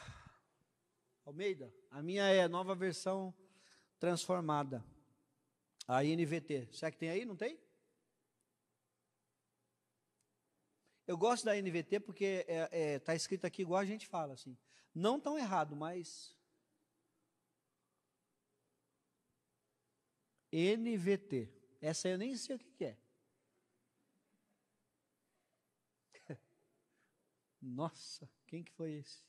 Almeida. A minha é a nova versão transformada. A NVT. Será que tem aí? Não tem? Eu gosto da NVT porque está escrito aqui igual a gente fala, assim. Não tão errado, mas... NVT. Essa eu nem sei o que é. Nossa, quem que foi esse?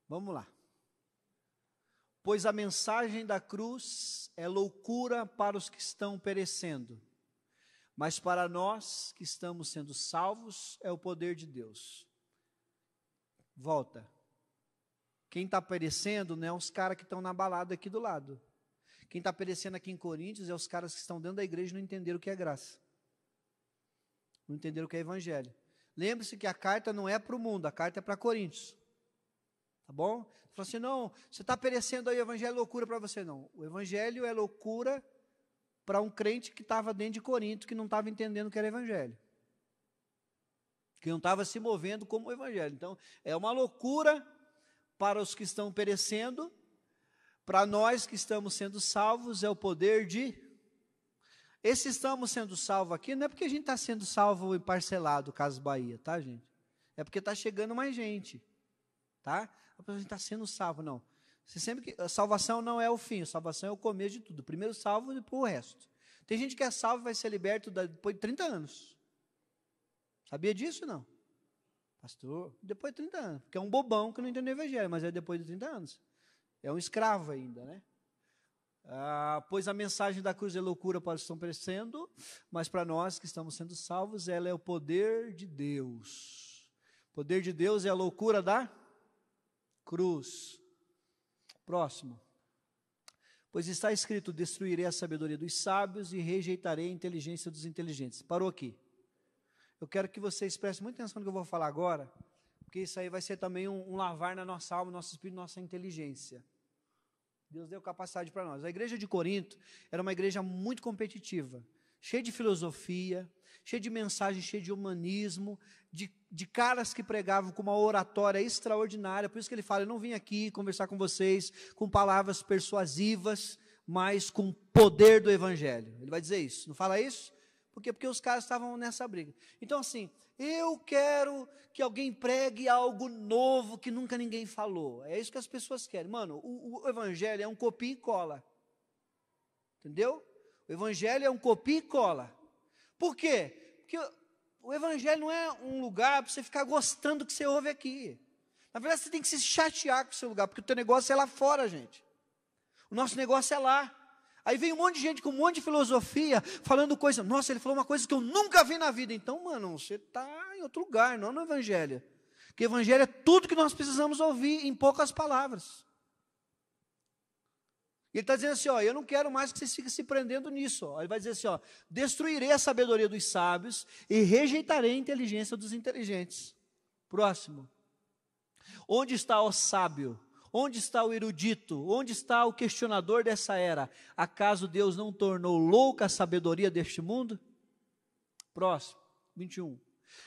Vamos lá. Pois a mensagem da cruz é loucura para os que estão perecendo, mas para nós que estamos sendo salvos é o poder de Deus. Volta. Quem está perecendo não é os caras que estão na balada aqui do lado. Quem está perecendo aqui em Coríntios é os caras que estão dentro da igreja e não entenderam o que é graça. Não entenderam o que é evangelho. Lembre-se que a carta não é para o mundo, a carta é para Coríntios. Tá bom? Você fala assim: não, você está perecendo aí, o evangelho é loucura para você. Não, o evangelho é loucura para um crente que estava dentro de Corinto, que não estava entendendo o que era evangelho. Que não estava se movendo como o evangelho. Então, é uma loucura para os que estão perecendo, para nós que estamos sendo salvos, é o poder de... Esse estamos sendo salvos aqui, não é porque a gente está sendo salvo e parcelado, Casas Bahia, tá, gente? É porque está chegando mais gente, tá? A gente está sendo salvo, não. Você sempre que, a salvação não é o fim, a salvação é o começo de tudo. Primeiro salvo e depois o resto. Tem gente que é salvo e vai ser liberto depois de 30 anos. Sabia disso, não? Pastor, depois de 30 anos, porque é um bobão que não entende o evangelho, mas é depois de 30 anos. É um escravo ainda, né? Pois a mensagem da cruz é loucura para os que estão perecendo, mas para nós que estamos sendo salvos, ela é o poder de Deus. O poder de Deus é a loucura da cruz. Próximo. Pois está escrito, destruirei a sabedoria dos sábios e rejeitarei a inteligência dos inteligentes. Parou aqui. Eu quero que vocês prestem muita atenção no que eu vou falar agora, porque isso aí vai ser também um lavar na nossa alma, nosso espírito, nossa inteligência. Deus deu capacidade para nós. A igreja de Corinto era uma igreja muito competitiva, cheia de filosofia, cheia de mensagem, cheia de humanismo, de caras que pregavam com uma oratória extraordinária. Por isso que ele fala, eu não vim aqui conversar com vocês com palavras persuasivas, mas com poder do evangelho. Ele vai dizer isso, não fala isso? Por quê? Porque os caras estavam nessa briga. Então assim, eu quero que alguém pregue algo novo que nunca ninguém falou. É isso que as pessoas querem. Mano, o evangelho é um copia e cola. Entendeu? O evangelho é um copia e cola. Por quê? Porque o evangelho não é um lugar para você ficar gostando do que você ouve aqui. Na verdade, você tem que se chatear com o seu lugar, porque o teu negócio é lá fora, gente. O nosso negócio é lá. Aí vem um monte de gente com um monte de filosofia, falando coisa, nossa, ele falou uma coisa que eu nunca vi na vida. Então, mano, você está em outro lugar, não no evangelho. Porque o evangelho é tudo que nós precisamos ouvir em poucas palavras. E ele está dizendo assim, ó, eu não quero mais que vocês fiquem se prendendo nisso. Ó. Ele vai dizer assim, ó, destruirei a sabedoria dos sábios e rejeitarei a inteligência dos inteligentes. Próximo. Onde está o sábio? Onde está o erudito? Onde está o questionador dessa era? Acaso Deus não tornou louca a sabedoria deste mundo? Próximo, 21.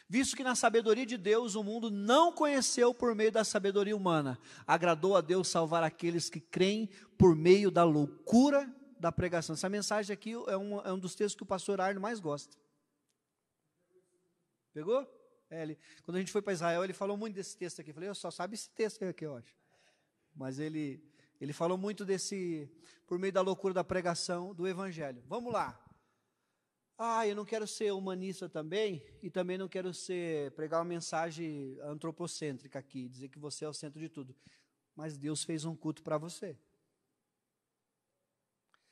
Visto que na sabedoria de Deus o mundo não conheceu por meio da sabedoria humana, agradou a Deus salvar aqueles que creem por meio da loucura da pregação. Essa mensagem aqui é um dos textos que o pastor Arno mais gosta. Pegou? Quando a gente foi para Israel, ele falou muito desse texto aqui. Eu falei, eu só sabe esse texto aqui, eu acho. Mas ele falou muito desse, por meio da loucura da pregação do evangelho. Vamos lá. Eu não quero ser humanista também, e também não quero pregar uma mensagem antropocêntrica aqui, dizer que você é o centro de tudo. Mas Deus fez um culto para você.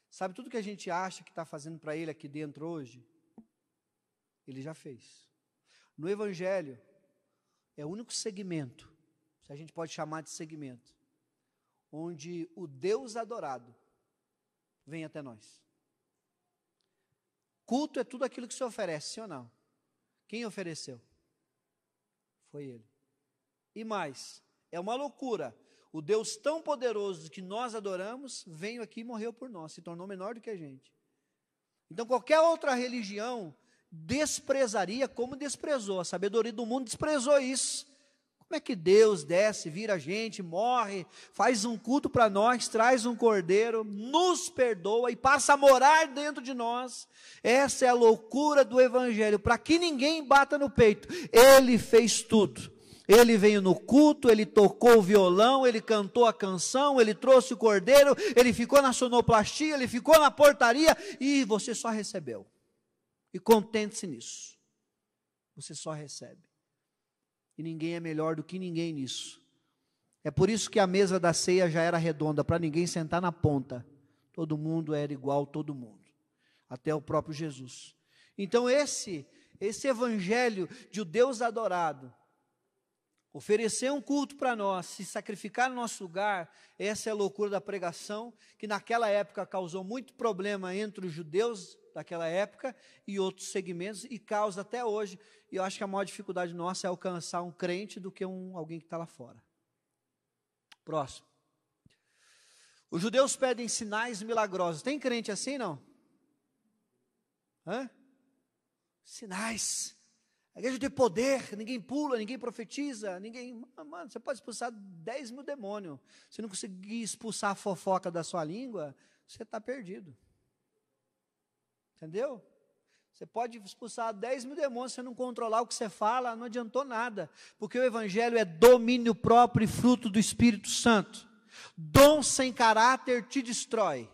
Sabe tudo que a gente acha que está fazendo para Ele aqui dentro hoje? Ele já fez. No evangelho, é o único segmento, se a gente pode chamar de segmento, onde o Deus adorado vem até nós. Culto é tudo aquilo que se oferece, sim ou não? Quem ofereceu? Foi Ele. E mais, é uma loucura. O Deus tão poderoso que nós adoramos, veio aqui e morreu por nós, se tornou menor do que a gente. Então qualquer outra religião desprezaria como desprezou. A sabedoria do mundo desprezou isso. Como é que Deus desce, vira a gente, morre, faz um culto para nós, traz um cordeiro, nos perdoa e passa a morar dentro de nós? Essa é a loucura do evangelho, para que ninguém bata no peito. Ele fez tudo. Ele veio no culto, ele tocou o violão, ele cantou a canção, ele trouxe o cordeiro, ele ficou na sonoplastia, ele ficou na portaria e você só recebeu. E contente-se nisso. Você só recebe. E ninguém é melhor do que ninguém nisso. É por isso que a mesa da ceia já era redonda, para ninguém sentar na ponta. Todo mundo era igual, todo mundo. Até o próprio Jesus. Então esse evangelho de o Deus adorado, oferecer um culto para nós, se sacrificar no nosso lugar, essa é a loucura da pregação, que naquela época causou muito problema entre os judeus daquela época e outros segmentos, e causa até hoje. E eu acho que a maior dificuldade nossa é alcançar um crente do que alguém que está lá fora. Próximo. Os judeus pedem sinais milagrosos. Tem crente assim, não? Sinais. A igreja tem poder, ninguém pula, ninguém profetiza, ninguém... Mano, você pode expulsar 10 mil demônios. Se não conseguir expulsar a fofoca da sua língua, você está perdido. Entendeu? Você pode expulsar 10 mil demônios, se você não controlar o que você fala, não adiantou nada. Porque o evangelho é domínio próprio e fruto do Espírito Santo. Dom sem caráter te destrói.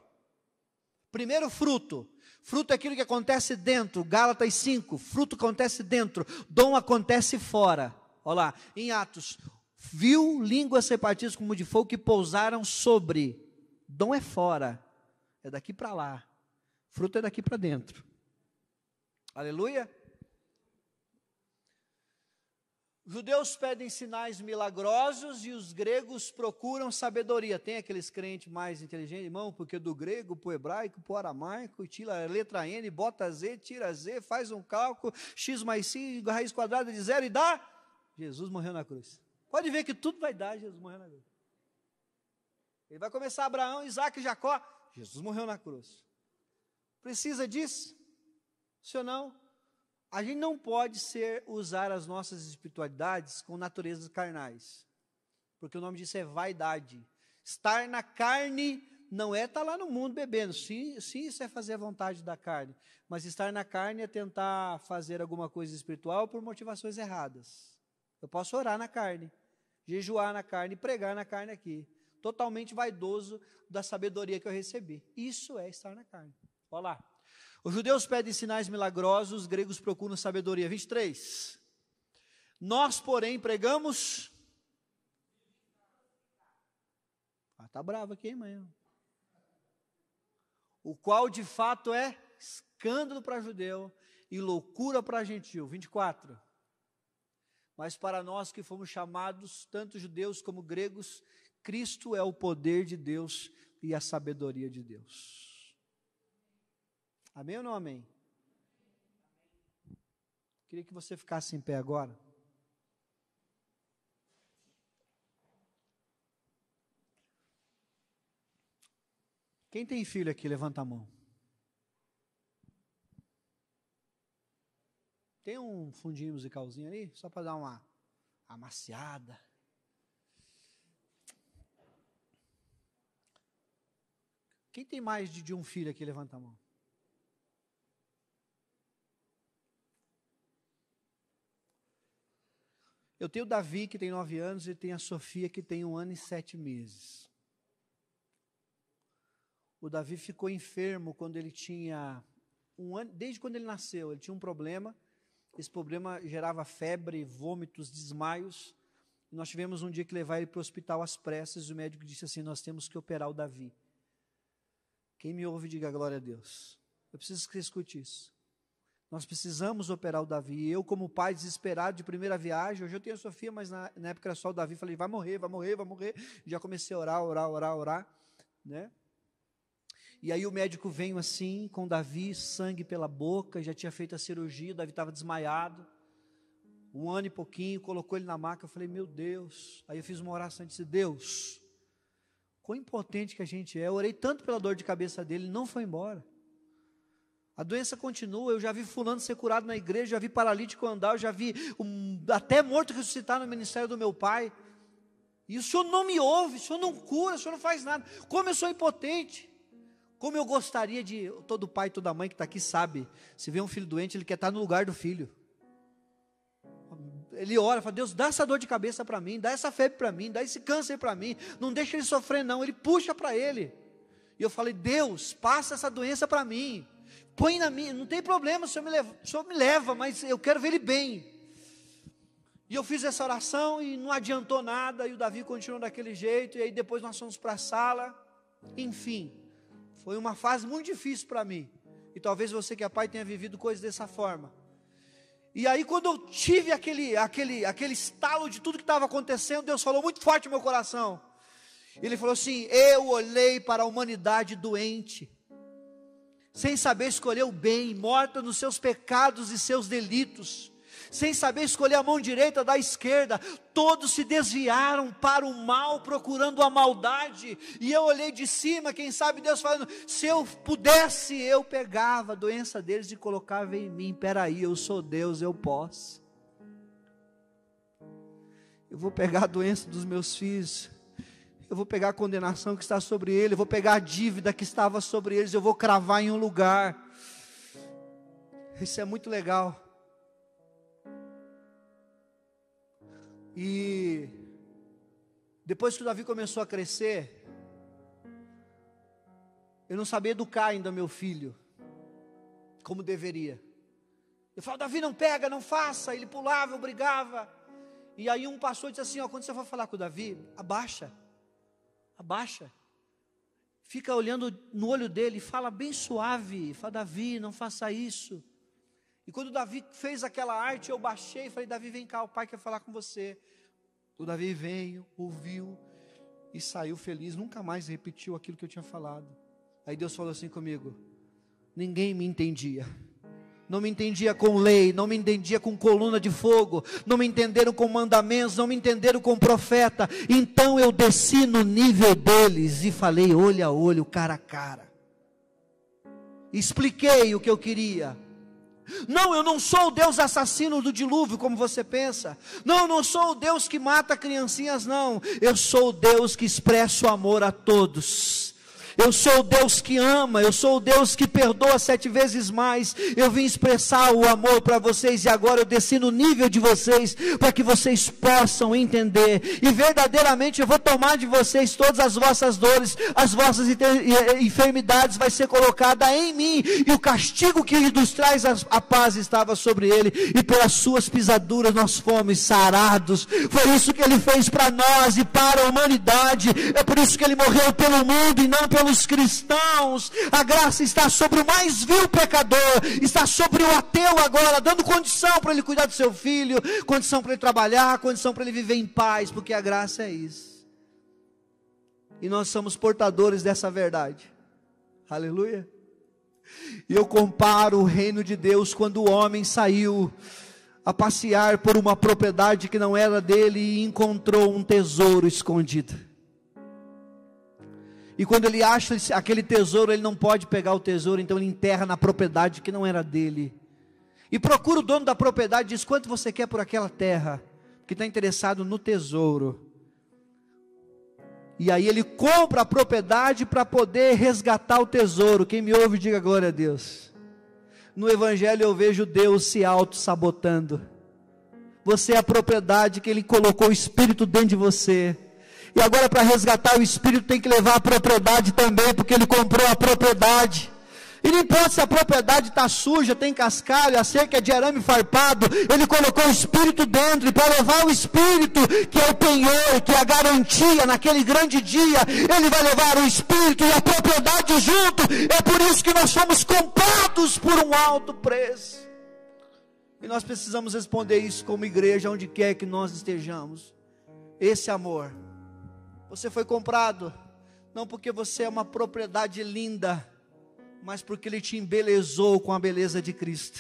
Primeiro fruto. Fruto é aquilo que acontece dentro, Gálatas 5, fruto acontece dentro, dom acontece fora. Olha lá, em Atos, viu línguas repartidas como de fogo que pousaram sobre. Dom é fora, é daqui para lá, fruto é daqui para dentro. Aleluia. Os judeus pedem sinais milagrosos e os gregos procuram sabedoria. Tem aqueles crentes mais inteligentes, irmão, porque do grego para o hebraico, para o aramaico, tira a letra N, bota Z, tira Z, faz um cálculo, x mais y, raiz quadrada de 0 e dá. Jesus morreu na cruz. Pode ver que tudo vai dar, Jesus morreu na cruz. Ele vai começar Abraão, Isaac e Jacó. Jesus morreu na cruz. Precisa disso? Se ou não? A gente não pode usar as nossas espiritualidades com naturezas carnais, porque o nome disso é vaidade. Estar na carne não é estar lá no mundo bebendo, sim, isso é fazer a vontade da carne, mas estar na carne é tentar fazer alguma coisa espiritual por motivações erradas. Eu posso orar na carne, jejuar na carne, pregar na carne aqui, totalmente vaidoso da sabedoria que eu recebi. Isso é estar na carne. Olha lá. Os judeus pedem sinais milagrosos, os gregos procuram sabedoria. 23. Nós, porém, pregamos. Está bravo aqui, hein, mãe? O qual de fato é escândalo para judeu e loucura para gentil. 24. Mas para nós que fomos chamados, tanto judeus como gregos, Cristo é o poder de Deus e a sabedoria de Deus. Amém ou não amém? Queria que você ficasse em pé agora. Quem tem filho aqui, levanta a mão. Tem um fundinho musicalzinho ali, só para dar uma amaciada. Quem tem mais de um filho aqui, levanta a mão. Eu tenho o Davi, que tem 9 anos, e tenho a Sofia, que tem 1 ano e 7 meses. O Davi ficou enfermo quando ele tinha 1 ano, desde quando ele nasceu, ele tinha um problema, esse problema gerava febre, vômitos, desmaios, e nós tivemos um dia que levar ele para o hospital às pressas, e o médico disse assim, nós temos que operar o Davi. Quem me ouve, diga glória a Deus. Eu preciso que você escute isso. Nós precisamos operar o Davi. Eu, como pai desesperado de primeira viagem, hoje eu tenho a Sofia, mas na época era só o Davi, falei, vai morrer, vai morrer, vai morrer. Já comecei a orar, né? E aí o médico veio assim, com o Davi, sangue pela boca, já tinha feito a cirurgia, o Davi estava desmaiado, 1 ano e pouquinho, colocou ele na maca, eu falei, meu Deus. Aí eu fiz uma oração e disse, Deus, quão impotente que a gente é, eu orei tanto pela dor de cabeça dele, ele não foi embora. A doença continua, eu já vi fulano ser curado na igreja, já vi paralítico andar, eu já vi até morto ressuscitar no ministério do meu pai. E o Senhor não me ouve, o Senhor não cura, o Senhor não faz nada. Como eu sou impotente. Como eu gostaria de, todo pai, toda mãe que está aqui sabe, se vê um filho doente, ele quer estar no lugar do filho. Ele ora, fala, Deus, dá essa dor de cabeça para mim, dá essa febre para mim, dá esse câncer para mim, não deixa ele sofrer não, ele puxa para ele. E eu falei, Deus, passa essa doença para mim. Põe na minha, não tem problema, o Senhor me leva, mas eu quero ver ele bem. E eu fiz essa oração e não adiantou nada, e o Davi continuou daquele jeito, e aí depois nós fomos para a sala, enfim, foi uma fase muito difícil para mim, e talvez você que é pai tenha vivido coisas dessa forma. E aí quando eu tive aquele estalo de tudo que estava acontecendo, Deus falou muito forte no meu coração, Ele falou assim, eu olhei para a humanidade doente, sem saber escolher o bem, morta nos seus pecados e seus delitos, sem saber escolher a mão direita da esquerda, todos se desviaram para o mal, procurando a maldade, e eu olhei de cima, quem sabe Deus falando, se eu pudesse, eu pegava a doença deles e colocava em mim, peraí, eu sou Deus, eu posso, eu vou pegar a doença dos meus filhos, eu vou pegar a condenação que está sobre ele, eu vou pegar a dívida que estava sobre eles, eu vou cravar em um lugar. Isso é muito legal. E depois que o Davi começou a crescer, eu não sabia educar ainda meu filho como deveria. Eu falava, Davi, não pega, não faça. Ele pulava, eu brigava. E aí um pastor disse assim, ó, quando você for falar com o Davi, abaixa, fica olhando no olho dele, fala bem suave, fala, Davi, não faça isso. E quando o Davi fez aquela arte, eu baixei e falei, Davi, vem cá, o pai quer falar com você. O Davi veio, ouviu e saiu feliz, nunca mais repetiu aquilo que eu tinha falado. Aí Deus falou assim comigo, ninguém me entendia. Não me entendia com lei, não me entendia com coluna de fogo, não me entenderam com mandamentos, não me entenderam com profeta. Então eu desci no nível deles e falei olho a olho, cara a cara. Expliquei o que eu queria. Não, eu não sou o Deus assassino do dilúvio, como você pensa. Não, eu não sou o Deus que mata criancinhas, não. Eu sou o Deus que expressa o amor a todos. Eu sou o Deus que ama, eu sou o Deus que perdoa 7 vezes mais. Eu vim expressar o amor para vocês e agora eu desci no nível de vocês, para que vocês possam entender. E verdadeiramente eu vou tomar de vocês todas as vossas dores, as vossas enfermidades vai ser colocada em mim. E o castigo que nos traz a paz estava sobre ele. E pelas suas pisaduras nós fomos sarados. Foi isso que ele fez para nós e para a humanidade. É por isso que ele morreu pelo mundo e não pelo os cristãos. A graça está sobre o mais vil pecador, está sobre o ateu agora, dando condição para ele cuidar do seu filho, condição para ele trabalhar, condição para ele viver em paz, porque a graça é isso. E nós somos portadores dessa verdade. Aleluia. E eu comparo o reino de Deus quando o homem saiu a passear por uma propriedade que não era dele e encontrou um tesouro escondido. E quando ele acha aquele tesouro, ele não pode pegar o tesouro, então ele enterra na propriedade que não era dele. E procura o dono da propriedade e diz, quanto você quer por aquela terra? Porque está interessado no tesouro. E aí ele compra a propriedade para poder resgatar o tesouro. Quem me ouve, diga glória a Deus. No Evangelho eu vejo Deus se auto-sabotando. Você é a propriedade que Ele colocou o Espírito dentro de você. E agora para resgatar o Espírito tem que levar a propriedade também, porque ele comprou a propriedade. E não importa se a propriedade está suja, tem cascalho, a cerca é de arame farpado, ele colocou o Espírito dentro, e para levar o Espírito, que é o penhor, que é a garantia, naquele grande dia, ele vai levar o Espírito e a propriedade junto. É por isso que nós fomos comprados por um alto preço. E nós precisamos responder isso como igreja, onde quer que nós estejamos. Esse amor. Você foi comprado, não porque você é uma propriedade linda, mas porque Ele te embelezou com a beleza de Cristo.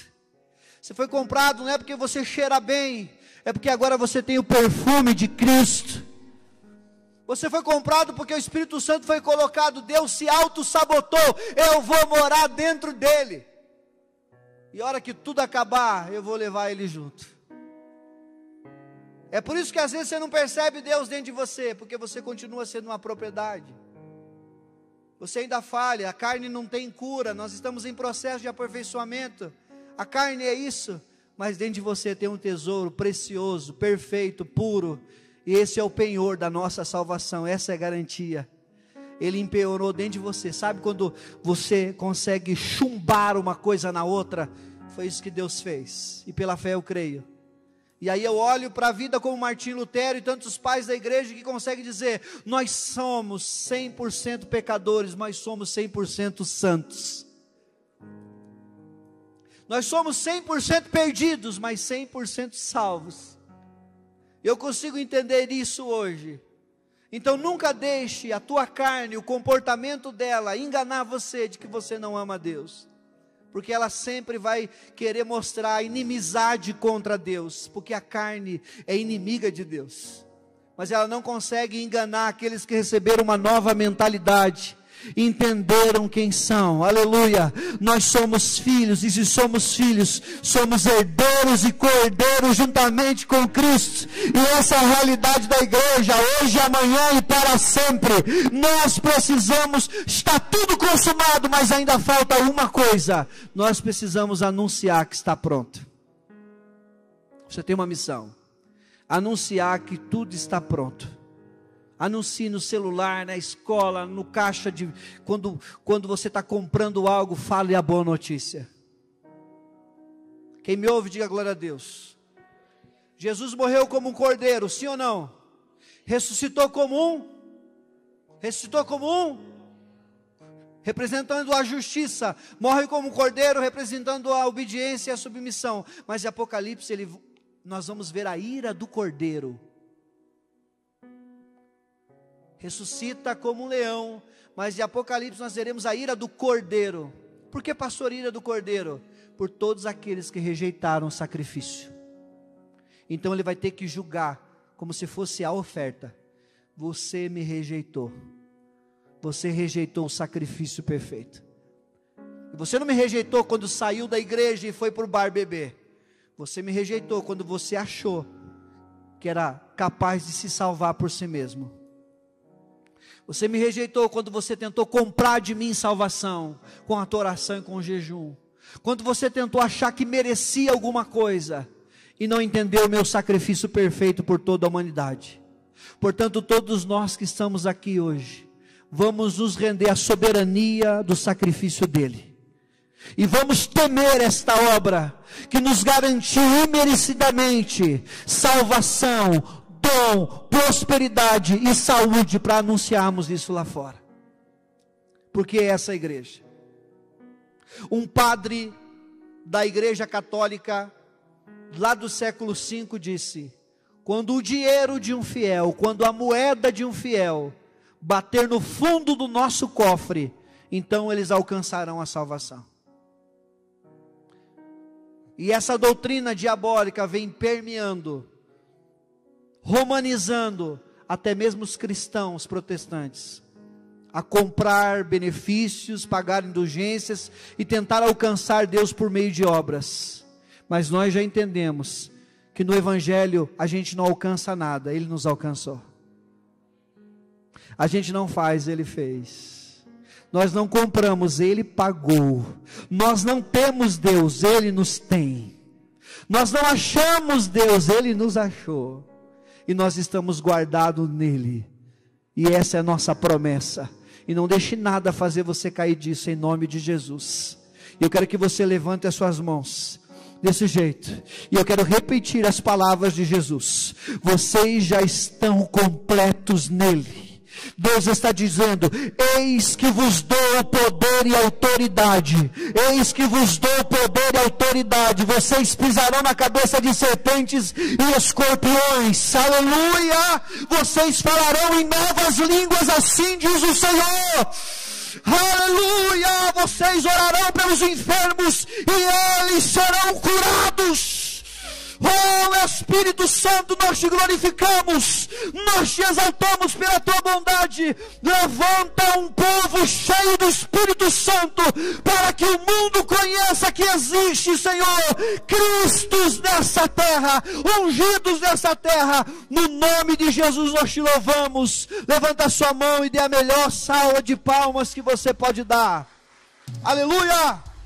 Você foi comprado não é porque você cheira bem, é porque agora você tem o perfume de Cristo. Você foi comprado porque o Espírito Santo foi colocado, Deus se auto-sabotou, eu vou morar dentro dele. E a hora que tudo acabar, eu vou levar ele junto. É por isso que às vezes você não percebe Deus dentro de você, porque você continua sendo uma propriedade. Você ainda falha, a carne não tem cura, nós estamos em processo de aperfeiçoamento. A carne é isso, mas dentro de você tem um tesouro precioso, perfeito, puro. E esse é o penhor da nossa salvação, essa é a garantia. Ele empenhorou dentro de você. Sabe quando você consegue chumbar uma coisa na outra? Foi isso que Deus fez, e pela fé eu creio. E aí eu olho para a vida como Martinho Lutero e tantos pais da igreja que conseguem dizer, nós somos 100% pecadores, mas somos 100% santos. Nós somos 100% perdidos, mas 100% salvos. Eu consigo entender isso hoje. Então nunca deixe a tua carne, o comportamento dela, enganar você de que você não ama a Deus. Porque ela sempre vai querer mostrar inimizade contra Deus, porque a carne é inimiga de Deus. Mas ela não consegue enganar aqueles que receberam uma nova mentalidade, entenderam quem são. Aleluia. Nós somos filhos, e se somos filhos, somos herdeiros e co-herdeiros juntamente com Cristo. E essa é a realidade da igreja, hoje, amanhã e para sempre. Nós precisamos, está tudo consumado, mas ainda falta uma coisa. Nós precisamos anunciar que está pronto. Você tem uma missão: anunciar que tudo está pronto. Anuncie no celular, na escola, no caixa de... Quando você está comprando algo, fale a boa notícia. Quem me ouve, diga glória a Deus. Jesus morreu como um cordeiro, sim ou não? Ressuscitou como um? Representando a justiça. Morre como um cordeiro, representando a obediência e a submissão. Mas em Apocalipse, nós vamos ver a ira do cordeiro. Ressuscita como um leão, mas em Apocalipse nós veremos a ira do cordeiro. Por que, pastor, ira do cordeiro? Por todos aqueles que rejeitaram o sacrifício. Então ele vai ter que julgar, como se fosse a oferta. Você me rejeitou. Você rejeitou o sacrifício perfeito. E você não me rejeitou quando saiu da igreja e foi para o bar beber. Você me rejeitou quando você achou que era capaz de se salvar por si mesmo. Você me rejeitou quando você tentou comprar de mim salvação, com a tua oração e com o jejum. Quando você tentou achar que merecia alguma coisa, e não entendeu o meu sacrifício perfeito por toda a humanidade. Portanto, todos nós que estamos aqui hoje, vamos nos render à soberania do sacrifício dele. E vamos temer esta obra, que nos garantiu imerecidamente salvação, dom, prosperidade e saúde, para anunciarmos isso lá fora. Porque essa igreja, um padre da igreja católica, lá do século V, disse: quando o dinheiro de um fiel, quando a moeda de um fiel bater no fundo do nosso cofre, então eles alcançarão a salvação. E essa doutrina diabólica vem permeando, romanizando até mesmo os cristãos protestantes, a comprar benefícios, pagar indulgências e tentar alcançar Deus por meio de obras. Mas nós já entendemos que no Evangelho a gente não alcança nada, Ele nos alcançou. A gente não faz, Ele fez. Nós não compramos, Ele pagou. Nós não temos Deus, Ele nos tem. Nós não achamos Deus, Ele nos achou. E nós estamos guardados nele. E essa é a nossa promessa. E não deixe nada fazer você cair disso, em nome de Jesus. E eu quero que você levante as suas mãos desse jeito, e eu quero repetir as palavras de Jesus: vocês já estão completos nele. Deus está dizendo: eis que vos dou poder e autoridade, eis que vos dou poder e autoridade, vocês pisarão na cabeça de serpentes e escorpiões, aleluia, vocês falarão em novas línguas, assim diz o Senhor. Aleluia, vocês orarão pelos enfermos e eles serão curados. Oh Espírito Santo, nós te glorificamos, nós te exaltamos pela tua bondade. Levanta um povo cheio do Espírito Santo, para que o mundo conheça que existe, Senhor, Cristos nessa terra, ungidos nessa terra. No nome de Jesus nós te louvamos. Levanta a sua mão e dê a melhor salva de palmas que você pode dar. Aleluia!